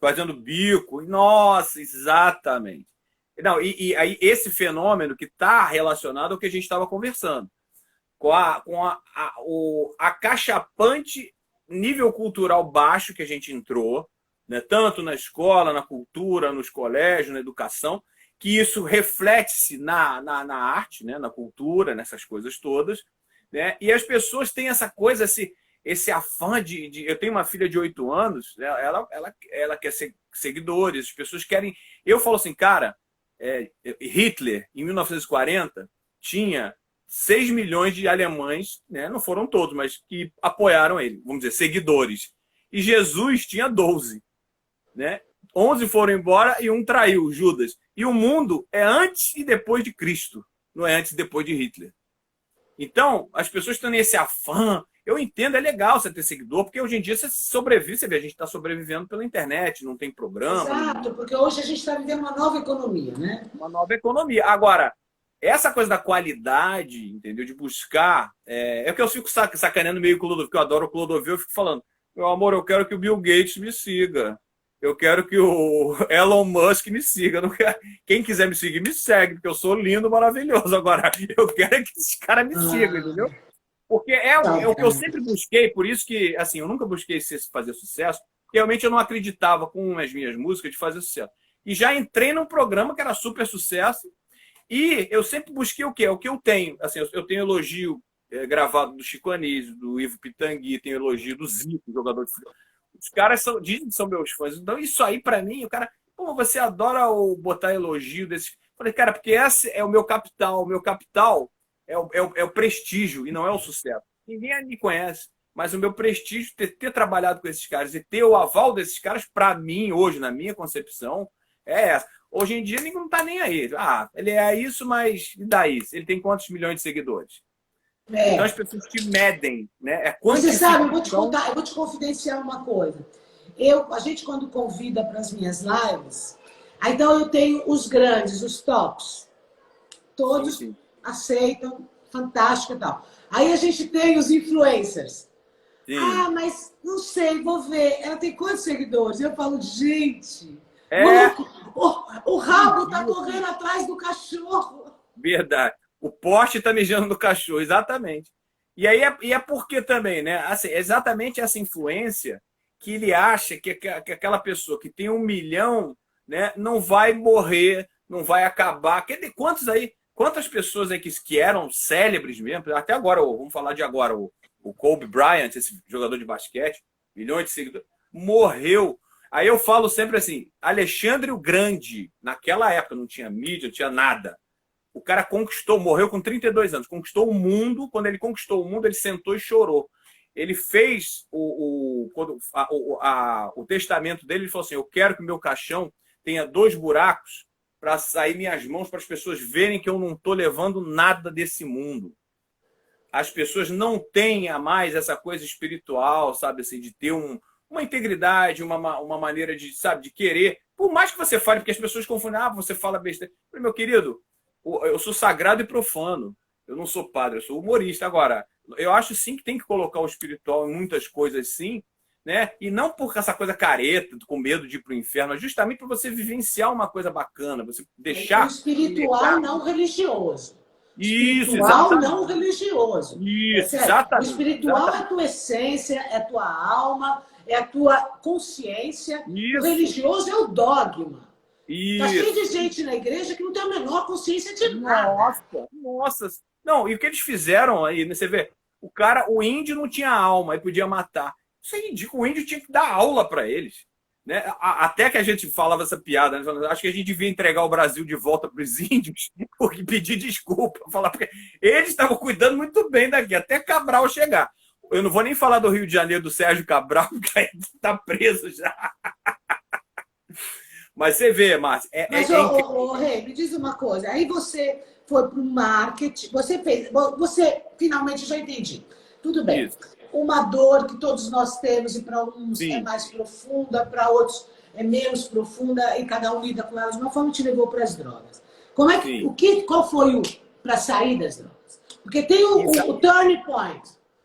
Fazendo bico. Nossa, exatamente. Não, e aí esse fenômeno que está relacionado ao que a gente estava conversando. Com a cachapante nível cultural baixo que a gente entrou, né? Tanto na escola, na cultura, nos colégios, na educação, que isso reflete-se na arte, né? Na cultura, nessas coisas todas. Né? E as pessoas têm essa coisa, esse afã de. Eu tenho uma filha de 8 anos, né? Ela quer seguidores, as pessoas querem. Eu falo assim, cara, Hitler, em 1940, tinha 6 milhões de alemães, né? Não foram todos, mas que apoiaram ele, vamos dizer, seguidores. E Jesus tinha 12. Né? 11 foram embora e um traiu, Judas. E o mundo é antes e depois de Cristo, não é antes e depois de Hitler. Então, as pessoas estão nesse afã. Eu entendo, é legal você ter seguidor, porque hoje em dia você sobrevive, você vê, a gente está sobrevivendo pela internet, não tem programa. Exato, porque hoje a gente está vivendo uma nova economia, né? Uma nova economia. Agora, essa coisa da qualidade, entendeu? De buscar. É que eu fico sacaneando meio o Clodovil, porque eu adoro o Clodovil, eu fico falando, meu amor, eu quero que o Bill Gates me siga. Eu quero que o Elon Musk me siga. Eu não quero... Quem quiser me seguir, me segue, porque eu sou lindo, maravilhoso. Agora, eu quero que esses caras me sigam, entendeu? Ah, Porque tá é o que eu bom. sempre busquei, por isso que, assim, eu nunca busquei fazer sucesso, porque realmente eu não acreditava com as minhas músicas de fazer sucesso. E já entrei num programa que era super sucesso, e eu sempre busquei o quê? O que eu tenho. Assim, eu tenho elogio gravado do Chico Anísio, do Ivo Pitangui, tenho elogio do Zico, jogador de futebol. Os caras dizem que são meus fãs. Então, isso aí, para mim, o cara, pô, você adora botar elogio desses. Falei, cara, porque esse é o meu capital. O meu capital é o prestígio e não é o sucesso. Ninguém me conhece, mas o meu prestígio, ter trabalhado com esses caras e ter o aval desses caras, para mim, hoje, na minha concepção, é essa. Hoje em dia, ninguém não tá nem aí. Ah, ele é isso, mas e daí? Ele tem quantos milhões de seguidores? Então as É. pessoas te medem, né? É Você sabe, eu vou te quantificação. contar, eu vou te confidenciar uma coisa. A gente quando convida para as minhas lives, então eu tenho os grandes, os tops, Sim, todos sim. aceitam, fantástico e tal. Aí a gente tem os influencers. Sim. Ah, mas não sei, vou ver. Ela tem quantos seguidores? Eu falo, gente, o, É o rabo tá ridículo. correndo atrás do cachorro. Verdade. O poste está mijando no cachorro, exatamente. E é porque também, né? Assim, exatamente essa influência que ele acha que aquela pessoa que tem 1 milhão, né, não vai morrer, não vai acabar. Quantos aí, quantas pessoas aí que eram célebres mesmo, até agora, vamos falar de agora, o Kobe Bryant, esse jogador de basquete, milhões de seguidores, morreu. Aí eu falo sempre assim, Alexandre o Grande, naquela época não tinha mídia, não tinha nada. O cara conquistou, morreu com 32 anos, conquistou o mundo. Quando ele conquistou o mundo, ele sentou e chorou. Ele fez o testamento dele. Ele falou assim: eu quero que o meu caixão tenha 2 buracos para sair minhas mãos, para as pessoas verem que eu não estou levando nada desse mundo. As pessoas não têm a mais essa coisa espiritual, sabe, assim, de ter uma integridade, uma maneira de, sabe, de querer. Por mais que você fale, porque as pessoas confundem, você fala besteira. Meu querido, eu sou sagrado e profano. Eu não sou padre, eu sou humorista. Agora, eu acho sim que tem que colocar o espiritual em muitas coisas, sim, né? E não por essa coisa careta, com medo de ir para o inferno, mas justamente para você vivenciar uma coisa bacana, você O deixar um espiritual legado. não religioso. Isso, Espiritual exatamente. não religioso. É Isso, sério. O exatamente. espiritual é a Exatamente. tua essência, é a tua alma, é a tua consciência. O Isso, religioso é o dogma. Tá cheio de isso. gente na igreja que não tem a menor consciência de nada. Nossa, nossa. Não, e o que eles fizeram aí, né? Você vê, o índio não tinha alma e podia matar. Isso é ridículo, o índio tinha que dar aula para eles. Né? Até que a gente falava essa piada, né? Acho que a gente devia entregar o Brasil de volta para os índios, porque pedir desculpa, falar, porque eles estavam cuidando muito bem daqui, até Cabral chegar. Eu não vou nem falar do Rio de Janeiro, do Sérgio Cabral, que está preso já. Mas você vê, Márcio, Mas, é incrível Rei, me diz uma coisa. Aí você foi para o marketing, você finalmente já entendi. Tudo bem. isso. Uma dor que todos nós temos e para uns é Sim, mais profunda, para outros é menos profunda e cada um lida com ela de uma forma, te levou para as drogas. Como é que, sim. qual foi o para sair das drogas? Porque tem o turning point.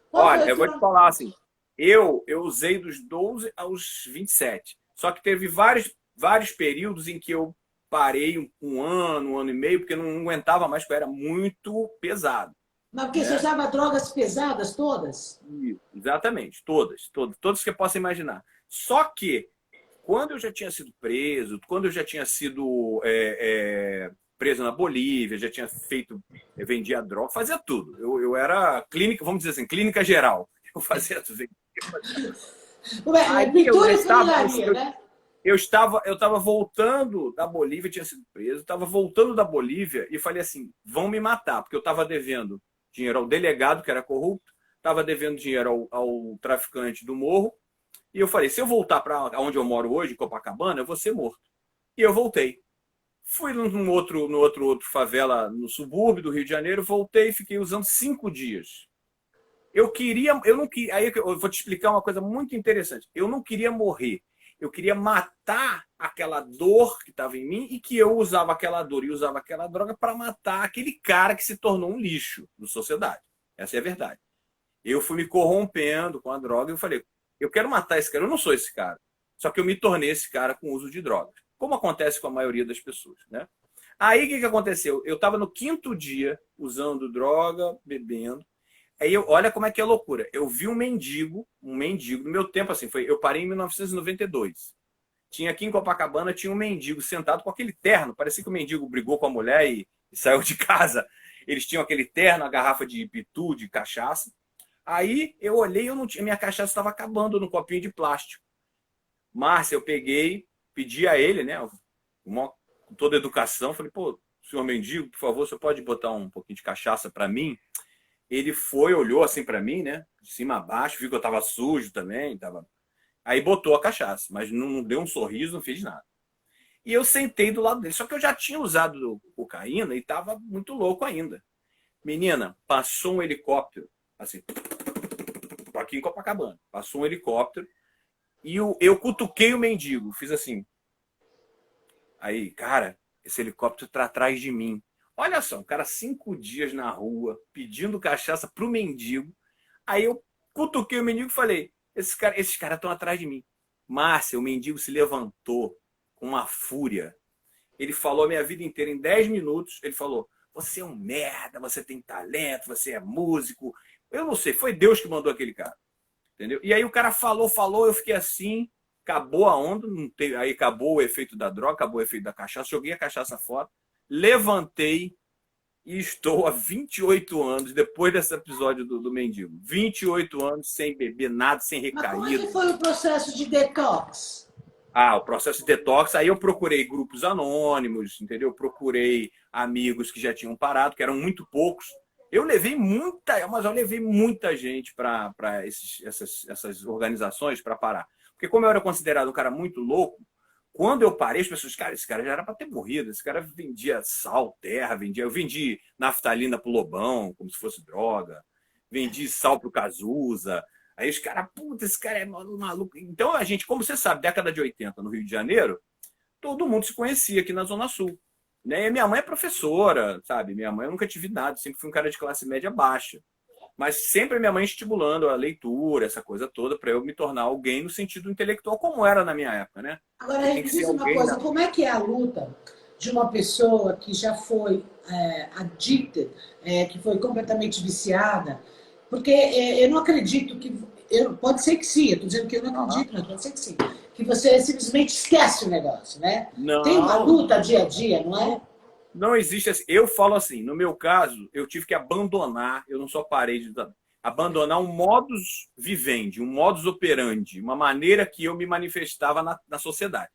Qual Olha, foi o eu vou te turning falar point? assim, eu usei dos 12 aos 27. Só que teve vários períodos em que eu parei um ano e meio, porque eu não aguentava mais, porque era muito pesado, Mas porque você né? usava drogas pesadas todas? Exatamente, todas que eu possa imaginar. Só que, quando eu já tinha sido preso, quando eu já tinha sido preso na Bolívia, já tinha feito, vendia droga, fazia tudo. Eu era clínica, vamos dizer assim, clínica geral. Eu fazia tudo. Aí eu Pintura já e estava, funilaria, né? eu estava voltando da Bolívia, tinha sido preso, estava voltando da Bolívia e falei assim, vão me matar, porque eu estava devendo dinheiro ao delegado, que era corrupto, estava devendo dinheiro ao traficante do morro, e eu falei, se eu voltar para onde eu moro hoje, em Copacabana, eu vou ser morto. E eu voltei. Fui no outro favela no subúrbio do Rio de Janeiro, voltei e fiquei usando 5 dias. Eu não queria, aí eu vou te explicar uma coisa muito interessante. Eu não queria morrer. Eu queria matar aquela dor que estava em mim e que eu usava aquela dor e usava aquela droga para matar aquele cara que se tornou um lixo na sociedade. Essa é a verdade. Eu fui me corrompendo com a droga e eu falei, eu quero matar esse cara, eu não sou esse cara. Só que eu me tornei esse cara com uso de drogas, como acontece com a maioria das pessoas, né? Aí o que aconteceu? Eu estava no 5º dia usando droga, bebendo. Aí olha como é que é loucura. Eu vi um mendigo no meu tempo assim, eu parei em 1992. Tinha aqui em Copacabana, tinha um mendigo sentado com aquele terno. Parecia que o mendigo brigou com a mulher e saiu de casa. Eles tinham aquele terno, a garrafa de pitu, de cachaça. Aí eu olhei, eu não tinha, minha cachaça estava acabando no copinho de plástico. Márcia, eu peguei, pedi a ele, né, com toda a educação, falei, pô, senhor mendigo, por favor, você pode botar um pouquinho de cachaça para mim? Ele foi, olhou assim para mim, né, de cima a baixo, viu que eu estava sujo também, tava... Aí botou a cachaça, mas não deu um sorriso, não fez nada. E eu sentei do lado dele, só que eu já tinha usado cocaína e estava muito louco ainda. Menina, passou um helicóptero, assim, aqui em Copacabana, passou um helicóptero e eu cutuquei o mendigo, fiz assim. Aí, cara, esse helicóptero tá atrás de mim. Olha só, um cara 5 dias na rua, pedindo cachaça pro mendigo. Aí eu cutuquei o mendigo e falei, esses caras estão atrás de mim. Márcia, o mendigo se levantou com uma fúria. Ele falou a minha vida inteira, em 10 minutos, ele falou, você é um merda, você tem talento, você é músico. Eu não sei, foi Deus que mandou aquele cara. Entendeu? E aí o cara falou, eu fiquei assim, acabou a onda, não teve, aí acabou o efeito da droga, acabou o efeito da cachaça, joguei a cachaça fora, levantei e estou há 28 anos, depois desse episódio do mendigo. 28 anos sem beber nada, sem Mas como é recaída. que foi o processo de detox? O processo de detox, aí eu procurei grupos anônimos, entendeu? Procurei amigos que já tinham parado, que eram muito poucos. Eu levei muita gente para essas organizações para parar. Porque como eu era considerado um cara muito louco, quando eu parei, as pessoas, cara, esse cara já era para ter morrido. Esse cara vendia sal, terra, eu vendi naftalina pro Lobão, como se fosse droga. Vendi sal pro Cazuza. Aí os caras, puta, esse cara é maluco. Então a gente, como você sabe, década de 80 no Rio de Janeiro, todo mundo se conhecia aqui na Zona Sul. Né? E minha mãe é professora, sabe? Minha mãe eu nunca tive nada, sempre fui um cara de classe média baixa. Mas sempre minha mãe estimulando a leitura, essa coisa toda, para eu me tornar alguém no sentido intelectual, como era na minha época, né? Agora, Você me tem que ser diz uma alguém coisa, como é que é a luta de uma pessoa que já foi addicted, que foi completamente viciada? Porque eu não acredito que... pode ser que sim, eu estou dizendo que eu não acredito, mas pode ser que sim. Que você simplesmente esquece o negócio, né? Tem uma Não, luta dia a dia, não é? não existe assim. Eu falo assim, no meu caso, eu tive que abandonar, eu não só parei de abandonar um modus vivendi, um modus operandi, uma maneira que eu me manifestava na sociedade.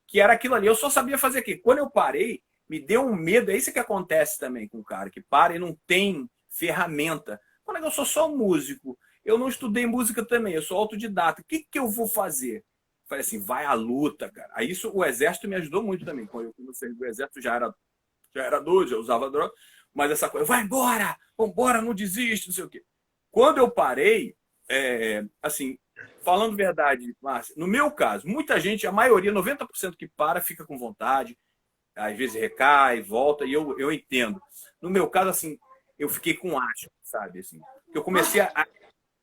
Que era aquilo ali. Eu só sabia fazer aquilo. Quando eu parei, me deu um medo. É isso que acontece também com o cara que para e não tem ferramenta. Quando eu sou só músico, eu não estudei música também, eu sou autodidata. O que eu vou fazer? Falei assim, vai à luta, cara. Aí isso, o exército me ajudou muito também. Quando eu comecei no exército, já era doido, já usava droga. Mas essa coisa, vai embora, vambora, não desiste, não sei o quê. Quando eu parei, assim, falando verdade, Márcia, no meu caso, muita gente, a maioria, 90% que para, fica com vontade, às vezes recai, volta, e eu entendo. No meu caso, assim, eu fiquei com asco, sabe? Assim, eu comecei a.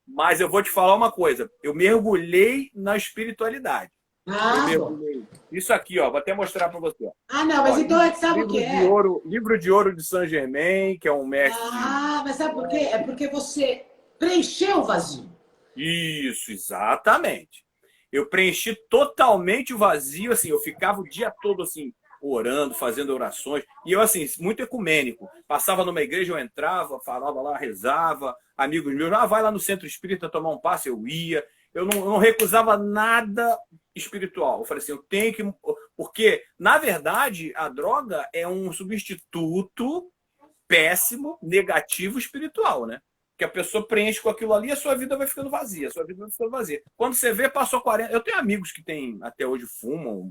Mas eu vou te falar uma coisa, eu mergulhei na espiritualidade. Eu Ah, bom. mergulhei. Isso aqui, ó, vou até mostrar para você. Ah, não, mas Ó, então sabe o que é? Livro de Ouro de Saint Germain, que é um mestre de. Ah, mas sabe por quê? É porque você preencheu o vazio. Isso, exatamente. Eu preenchi totalmente o vazio, assim, eu ficava o dia todo assim, orando, fazendo orações, e eu assim, muito ecumênico. Passava numa igreja, eu entrava, falava lá, rezava, amigos meus, vai lá no centro espírita tomar um passe, eu ia. Eu não recusava nada espiritual. Eu falei assim, eu tenho que. Porque, na verdade, a droga é um substituto péssimo, negativo espiritual, né? Que a pessoa preenche com aquilo ali e a sua vida vai ficando vazia, a sua vida vai ficando vazia. Quando você vê, passou 40. Eu tenho amigos que têm, até hoje fumam,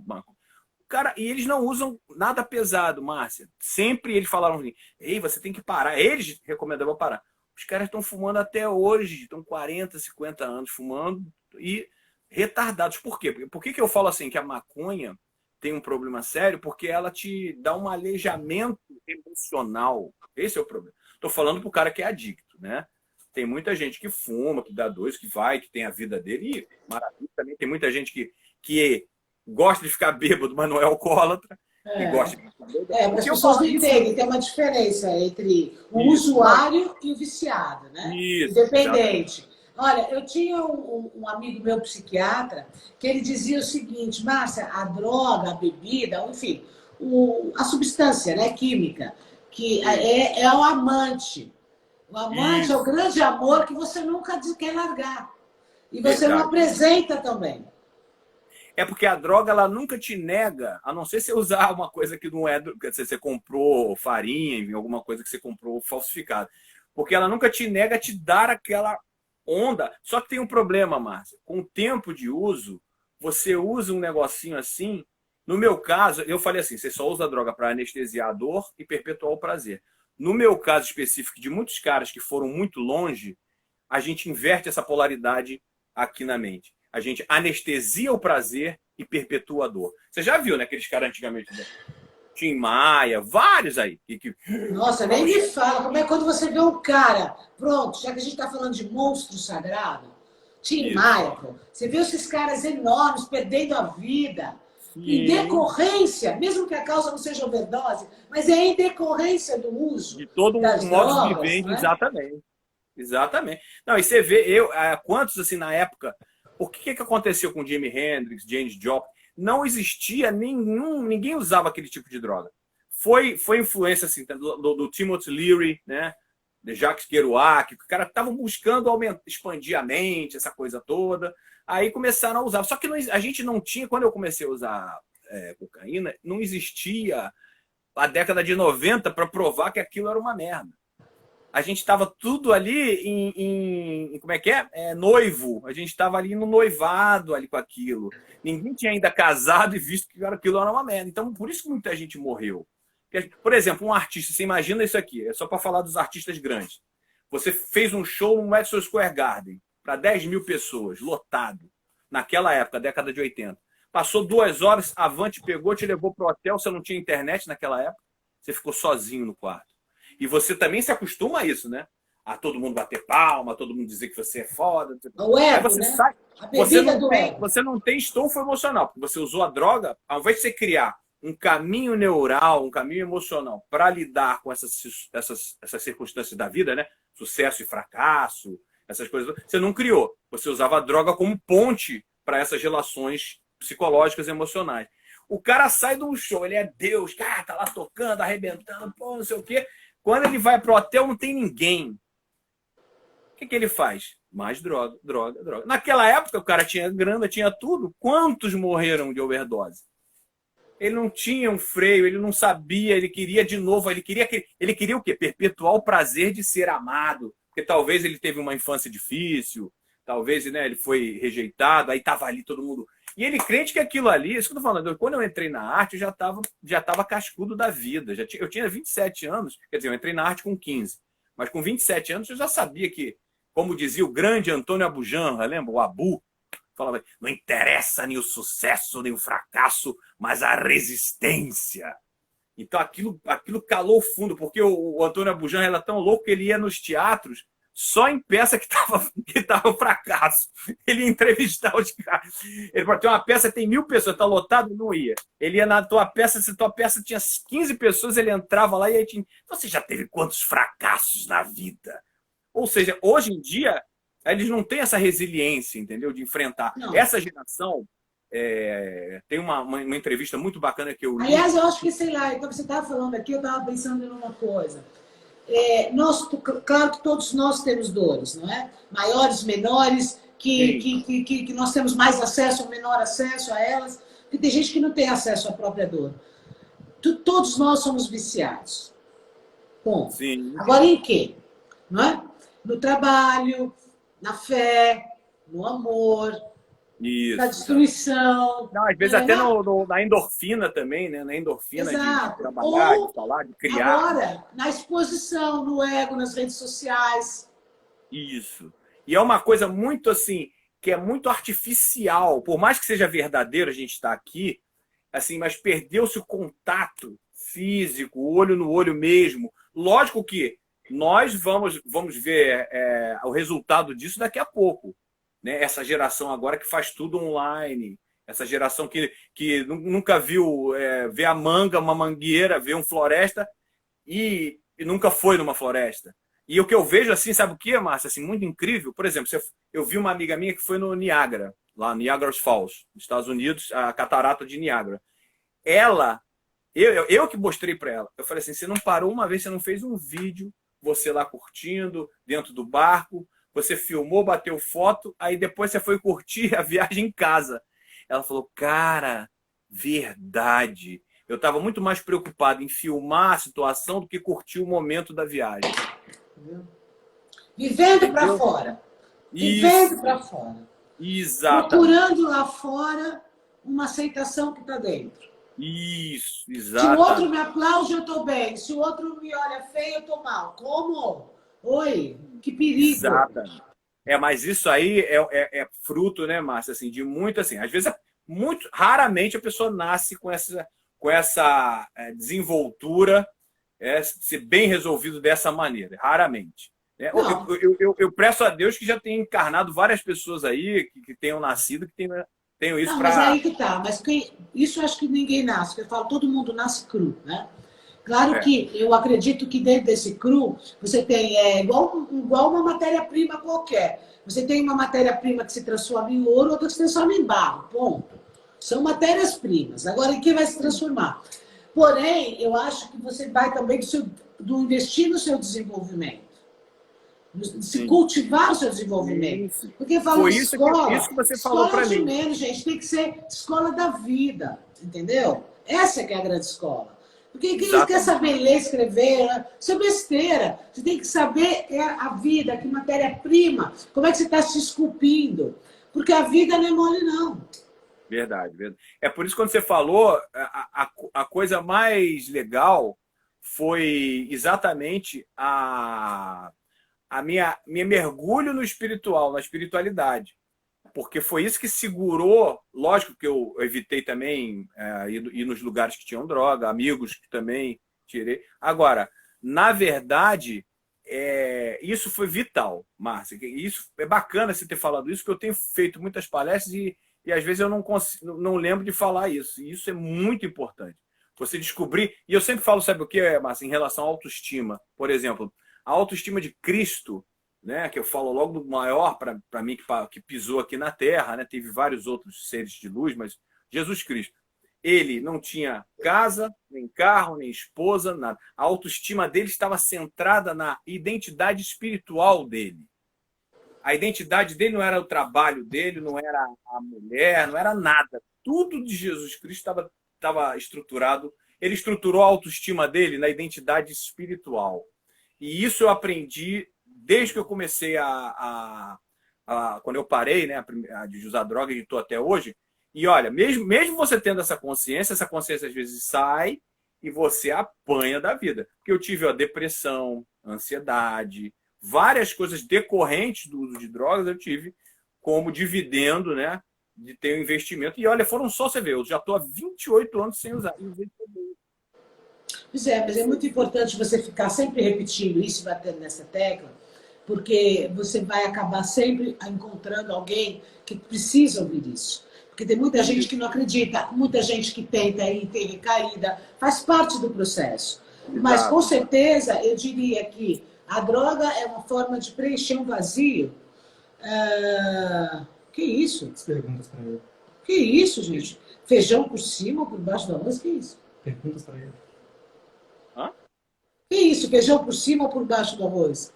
cara, e eles não usam nada pesado, Márcia. Sempre eles falaram assim, ei, você tem que parar. Eles recomendavam parar. Os caras estão fumando até hoje, estão 40, 50 anos fumando e retardados. Por quê? Por que eu falo assim que a maconha tem um problema sério? Porque ela te dá um aleijamento emocional. Esse é o problema. Estou falando para o cara que é adicto, né? Tem muita gente que fuma, que dá dois, que vai, que tem a vida dele. E maravilha também. Tem muita gente que gosta de ficar bêbado, mas não é alcoólatra, que gosta de ficar bêbado. Mas as pessoas não entendem, tem uma diferença entre o usuário e o viciado, né? Isso, independente. Olha, eu tinha um amigo meu psiquiatra que ele dizia o seguinte: Márcia, a droga, a bebida, enfim, a substância, né, química, que é o amante. O amante é o grande amor que você nunca quer largar. E você não apresenta também. É porque a droga, ela nunca te nega, a não ser se você usar uma coisa que não é... Quer dizer, você comprou farinha, enfim, alguma coisa que você comprou falsificada. Porque ela nunca te nega te dar aquela onda. Só que tem um problema, Márcia. Com o tempo de uso, você usa um negocinho assim. No meu caso, eu falei assim, você só usa a droga para anestesiar a dor e perpetuar o prazer. No meu caso específico, de muitos caras que foram muito longe, a gente inverte essa polaridade aqui na mente. A gente anestesia o prazer e perpetua a dor. Você já viu, né? Aqueles caras antigamente, né? Tim Maia, vários aí. Nossa, nem me fala. Como é quando você vê um cara, pronto, já que a gente está falando de monstro sagrado, Tim Maia, pô, você vê esses caras enormes perdendo a vida em decorrência, mesmo que a causa não seja overdose, mas é em decorrência do uso de todo das um modo drogas, de vivência, né? exatamente. Exatamente. Não, e você vê, quantos assim na época, o que aconteceu com Jimi Hendrix, Janis Joplin? Não existia ninguém usava aquele tipo de droga. Foi influência assim, do Timothy Leary, né? De Jacques Kerouac, que o cara estavam buscando expandir a mente, essa coisa toda. Aí começaram a usar. Só que a gente não tinha, quando eu comecei a usar cocaína, não existia a década de 90 para provar que aquilo era uma merda. A gente estava tudo ali como é que é? Noivo. A gente estava ali no noivado ali com aquilo. Ninguém tinha ainda casado e visto que aquilo era uma merda. Então, por isso que muita gente morreu. Por exemplo, um artista, você imagina isso aqui, é só para falar dos artistas grandes. Você fez um show no Madison Square Garden para 10 mil pessoas, lotado. Naquela época, década de 80. Passou 2 horas, a van te pegou, te levou para o hotel, você não tinha internet naquela época, você ficou sozinho no quarto. E você também se acostuma a isso, né? A todo mundo bater palma, a todo mundo dizer que você é foda. O ego, aí você né? sai, Ego. você não tem estofo emocional, porque você usou a droga, ao invés de você criar um caminho neural, um caminho emocional para lidar com essas circunstâncias da vida, né? Sucesso e fracasso, essas coisas, você não criou. Você usava a droga como ponte para essas relações psicológicas e emocionais. O cara sai de um show, ele é Deus, cara, tá lá tocando, arrebentando, pô, não sei o quê. Quando ele vai pro hotel, não tem ninguém. O que ele faz? Mais droga, droga, droga. Naquela época, o cara tinha grana, tinha tudo. Quantos morreram de overdose? Ele não tinha um freio, ele não sabia, ele queria de novo, ele queria o quê? Perpetuar o prazer de ser amado. Porque talvez ele teve uma infância difícil, talvez, né, ele foi rejeitado, aí estava ali todo mundo... E ele crente que aquilo ali, isso que eu tô falando, quando eu entrei na arte, eu já tava cascudo da vida. Eu tinha 27 anos, quer dizer, eu entrei na arte com 15. Mas com 27 anos eu já sabia que, como dizia o grande Antônio Abujanra, lembra? O Abu, falava, não interessa nem o sucesso, nem o fracasso, mas a resistência. Então aquilo calou fundo, porque o Antônio Abujanra era tão louco que ele ia nos teatros só em peça que tava fracasso. Ele ia entrevistar os caras. Ele falou, tem uma peça que tem 1000 pessoas, tá lotado? Não ia. Ele ia na tua peça, se tua peça tinha 15 pessoas, ele entrava lá e aí tinha... Você já teve quantos fracassos na vida? Ou seja, hoje em dia, eles não têm essa resiliência, entendeu? De enfrentar. Não. Essa geração... tem uma entrevista muito bacana que eu li. Aliás, eu acho que, sei lá, quando você estava falando aqui, eu estava pensando em uma coisa. Claro que todos nós temos dores, não é? Maiores, menores, que nós temos mais acesso ou menor acesso a elas, porque tem gente que não tem acesso à própria dor. Todos nós somos viciados. Bom, sim. Agora em quê? Não é? No trabalho, na fé, no amor, isso, na destruição. Não, às vezes até na endorfina também, né? Na endorfina de trabalhar, de falar, de criar. Agora, na exposição, no ego, nas redes sociais. Isso. E é uma coisa muito assim, que é muito artificial. Por mais que seja verdadeiro a gente estar aqui, assim, mas perdeu-se o contato físico, olho no olho mesmo. Lógico que nós vamos ver o resultado disso daqui a pouco. Né? Essa geração agora que faz tudo online, Essa geração que nunca viu ver a manga, uma mangueira, ver uma floresta e nunca foi numa floresta. E o que eu vejo assim, sabe o que, Márcia? Assim, muito incrível. Por exemplo, eu vi uma amiga minha que foi no Niagara, lá no Niagara Falls, nos Estados Unidos, a catarata de Niagara. Ela, eu que mostrei para ela. Eu falei assim, você não parou uma vez, você não fez um vídeo, você lá curtindo, dentro do barco, você filmou, bateu foto, aí depois você foi curtir a viagem em casa. Ela falou, cara, verdade. Eu estava muito mais preocupado em filmar a situação do que curtir o momento da viagem. Vivendo para fora. Vivendo para fora. Exato. Procurando lá fora uma aceitação que está dentro. Isso, exato. Se o outro me aplaude, eu estou bem. Se o outro me olha feio, eu estou mal. Como? Oi, que perigo. Exatamente. Mas isso aí é fruto, né, Márcia, assim, de muito, assim, às vezes, muito raramente a pessoa nasce com essa desenvoltura, ser bem resolvido dessa maneira, raramente. Eu peço a Deus que já tenha encarnado várias pessoas aí que tenham nascido, que tenham isso para... Mas aí que tá. Mas isso eu acho que ninguém nasce. Eu falo, todo mundo nasce cru, né? Claro que eu acredito que dentro desse cru, você tem igual uma matéria-prima qualquer. Você tem uma matéria-prima que se transforma em ouro, outra que se transforma em barro. Ponto. São matérias-primas. Agora, em que vai se transformar? Porém, eu acho que você vai também do investir no seu desenvolvimento. Se cultivar o seu desenvolvimento. Porque eu falo escola, isso que você falou para mim. Menos, gente, tem que ser escola da vida, entendeu? Essa que é a grande escola. Porque quem quer saber ler, escrever, isso é besteira. Você tem que saber a vida, que matéria-prima, como é que você está se esculpindo. Porque a vida não é mole, não. Verdade, verdade. É por isso que quando você falou, a coisa mais legal foi exatamente a minha mergulho no espiritual, na espiritualidade. Porque foi isso que segurou, lógico que eu evitei também ir nos lugares que tinham droga, amigos que também tirei. Agora, na verdade, isso foi vital, Márcia. Isso é bacana você ter falado isso, porque eu tenho feito muitas palestras e às vezes eu não lembro de falar isso. E isso é muito importante. Você descobrir, e eu sempre falo, sabe o que, Márcia, em relação à autoestima. Por exemplo, a autoestima de Cristo, né, que eu falo logo do maior para mim que pisou aqui na Terra, né, teve vários outros seres de luz, mas Jesus Cristo, ele não tinha casa, nem carro, nem esposa, nada. A autoestima dele estava centrada na identidade espiritual dele. A identidade dele não era o trabalho dele, não era a mulher, não era nada. Tudo de Jesus Cristo estava estruturado. Ele estruturou a autoestima dele na identidade espiritual. E isso eu aprendi desde que eu comecei quando eu parei, né, de usar droga e estou até hoje. E olha, mesmo você tendo essa consciência às vezes sai e você apanha da vida. Porque eu tive a depressão, ansiedade, várias coisas decorrentes do uso de drogas eu tive como dividendo, né, de ter um investimento. E olha, foram só, você vê, eu já estou há 28 anos sem usar. Pois mas é muito importante você ficar sempre repetindo isso, batendo nessa tecla, porque você vai acabar sempre encontrando alguém que precisa ouvir isso. Porque tem muita gente que não acredita, muita gente que tenta e tem recaída, faz parte do processo. Mas, com certeza, eu diria que a droga é uma forma de preencher um vazio. Que isso? As perguntas para ele. Que isso, gente? Feijão por cima ou por baixo do arroz? Que isso? Perguntas para ele. Hã? Que isso? Feijão por cima ou por baixo do arroz?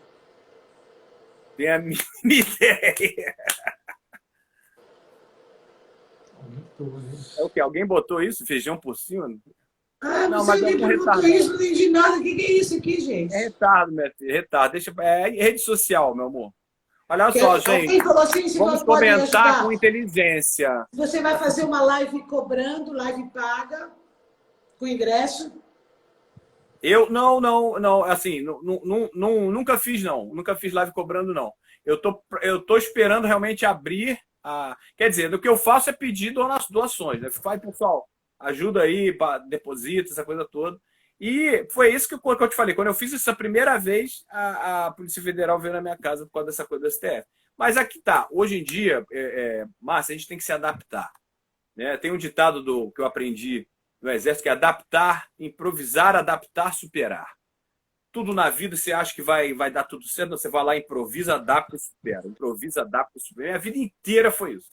Tem a minha ideia. É o que? Alguém botou isso? Feijão por cima? Não, mas ninguém perguntou isso, não entendi nada. O que é isso aqui, gente? É retardo, minha filha. Retardo. Rede social, meu amor. Olha só, gente. Falou assim, se vamos comentar com inteligência. Você vai fazer uma live cobrando, live paga, com ingresso? Eu não, assim, nunca fiz, não. Nunca fiz live cobrando, não. Eu tô esperando realmente abrir quer dizer, o que eu faço é pedir doações, né? Vai, pessoal, ajuda aí, deposita, essa coisa toda. E foi isso que eu te falei. Quando eu fiz isso a primeira vez, a Polícia Federal veio na minha casa por causa dessa coisa do STF. Mas aqui tá. Hoje em dia, Márcia, a gente tem que se adaptar. né? Tem um ditado que eu aprendi no Exército, que é adaptar, improvisar, adaptar, superar. Tudo na vida você acha que vai dar tudo certo, você vai lá, improvisa, adapta e supera. Improvisa, adapta e supera. A vida inteira foi isso.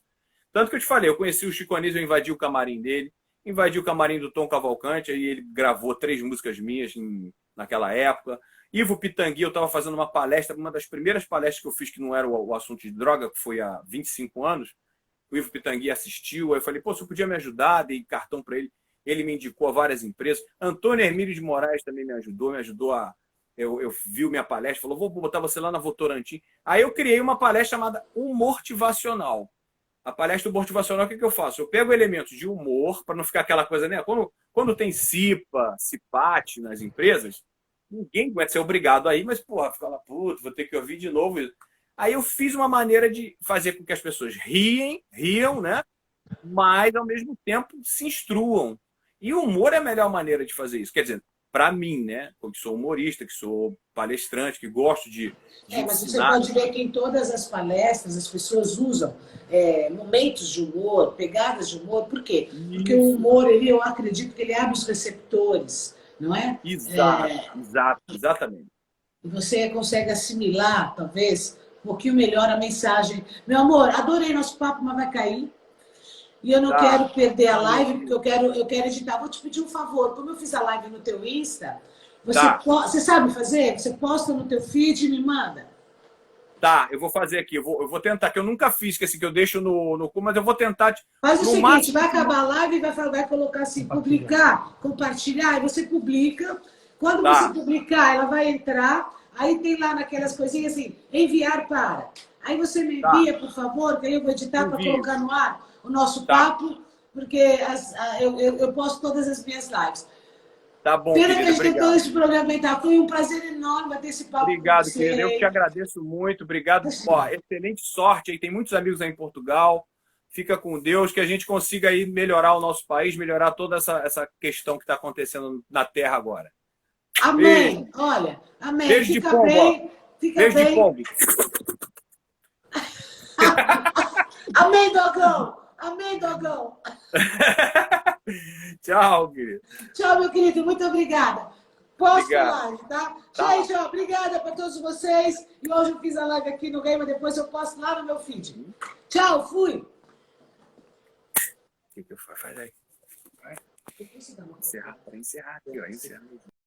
Tanto que eu te falei, eu conheci o Chico Anísio, eu invadi o camarim dele, invadi o camarim do Tom Cavalcante, aí ele gravou 3 músicas minhas naquela época. Ivo Pitangui, eu estava fazendo uma palestra, uma das primeiras palestras que eu fiz que não era o assunto de droga, que foi há 25 anos. O Ivo Pitangui assistiu, aí eu falei, pô, você podia me ajudar, dei cartão para ele. Ele me indicou a várias empresas. Antônio Hermílio de Moraes também me ajudou a... Eu vi minha palestra, falou, vou botar você lá na Votorantim. Aí eu criei uma palestra chamada Humor Motivacional. A palestra motivacional, o que eu faço? Eu pego elementos de humor, para não ficar aquela coisa, né? Quando tem cipate nas empresas, ninguém vai ser obrigado aí, mas, porra, fica lá, puto, vou ter que ouvir de novo. Aí eu fiz uma maneira de fazer com que as pessoas riam, né? Mas, ao mesmo tempo, se instruam. E o humor é a melhor maneira de fazer isso. Quer dizer, para mim, né? Eu que sou humorista, que sou palestrante, que gosto de Mas você ensinar. pode ver que em todas as palestras as pessoas usam momentos de humor, pegadas de humor. Por quê? Porque o humor, eu acredito que ele abre os receptores, não é? Exatamente. E você consegue assimilar, talvez, um pouquinho melhor a mensagem. Meu amor, adorei nosso papo, mas vai cair. E eu não quero perder a live, porque eu quero editar. Vou te pedir um favor. Como eu fiz a live no teu Insta, você sabe fazer? Você posta no teu feed e me manda. Tá, eu vou fazer aqui. Eu vou tentar, que eu nunca fiz, que eu deixo no cu, mas eu vou tentar. Faz o seguinte, máximo... vai acabar a live e vai colocar assim, publicar, compartilhar, e você publica. Quando você publicar, ela vai entrar, aí tem lá naquelas coisinhas assim, enviar para. Aí você me envia, por favor, que aí eu vou editar para colocar no ar o nosso papo, porque eu posto todas as minhas lives. Tá bom, Pena querida, que a gente obrigado. todo esse programa, tá? Foi um prazer enorme bater esse papo Obrigado, com você. querida. Eu que te agradeço muito. Obrigado. Ó, excelente sorte aí. Tem muitos amigos aí em Portugal. Fica com Deus, que a gente consiga aí melhorar o nosso país, melhorar toda essa questão que está acontecendo na Terra agora. Amém. Beijo. Olha, amém. Beijo fica de pombo, bem. Fica beijo bem. de pombo. Amém, dogão. Amém, dogão. Tchau, querido. Tchau, meu querido. Muito obrigada. Posto live, tá? Gente, ó, obrigada para todos vocês. E hoje eu fiz a live aqui no Game, depois eu posto lá no meu feed. Tchau, fui. O que eu faço? Faz aí. Vai. Encerrar, para encerrar aqui, ó. Encerrar.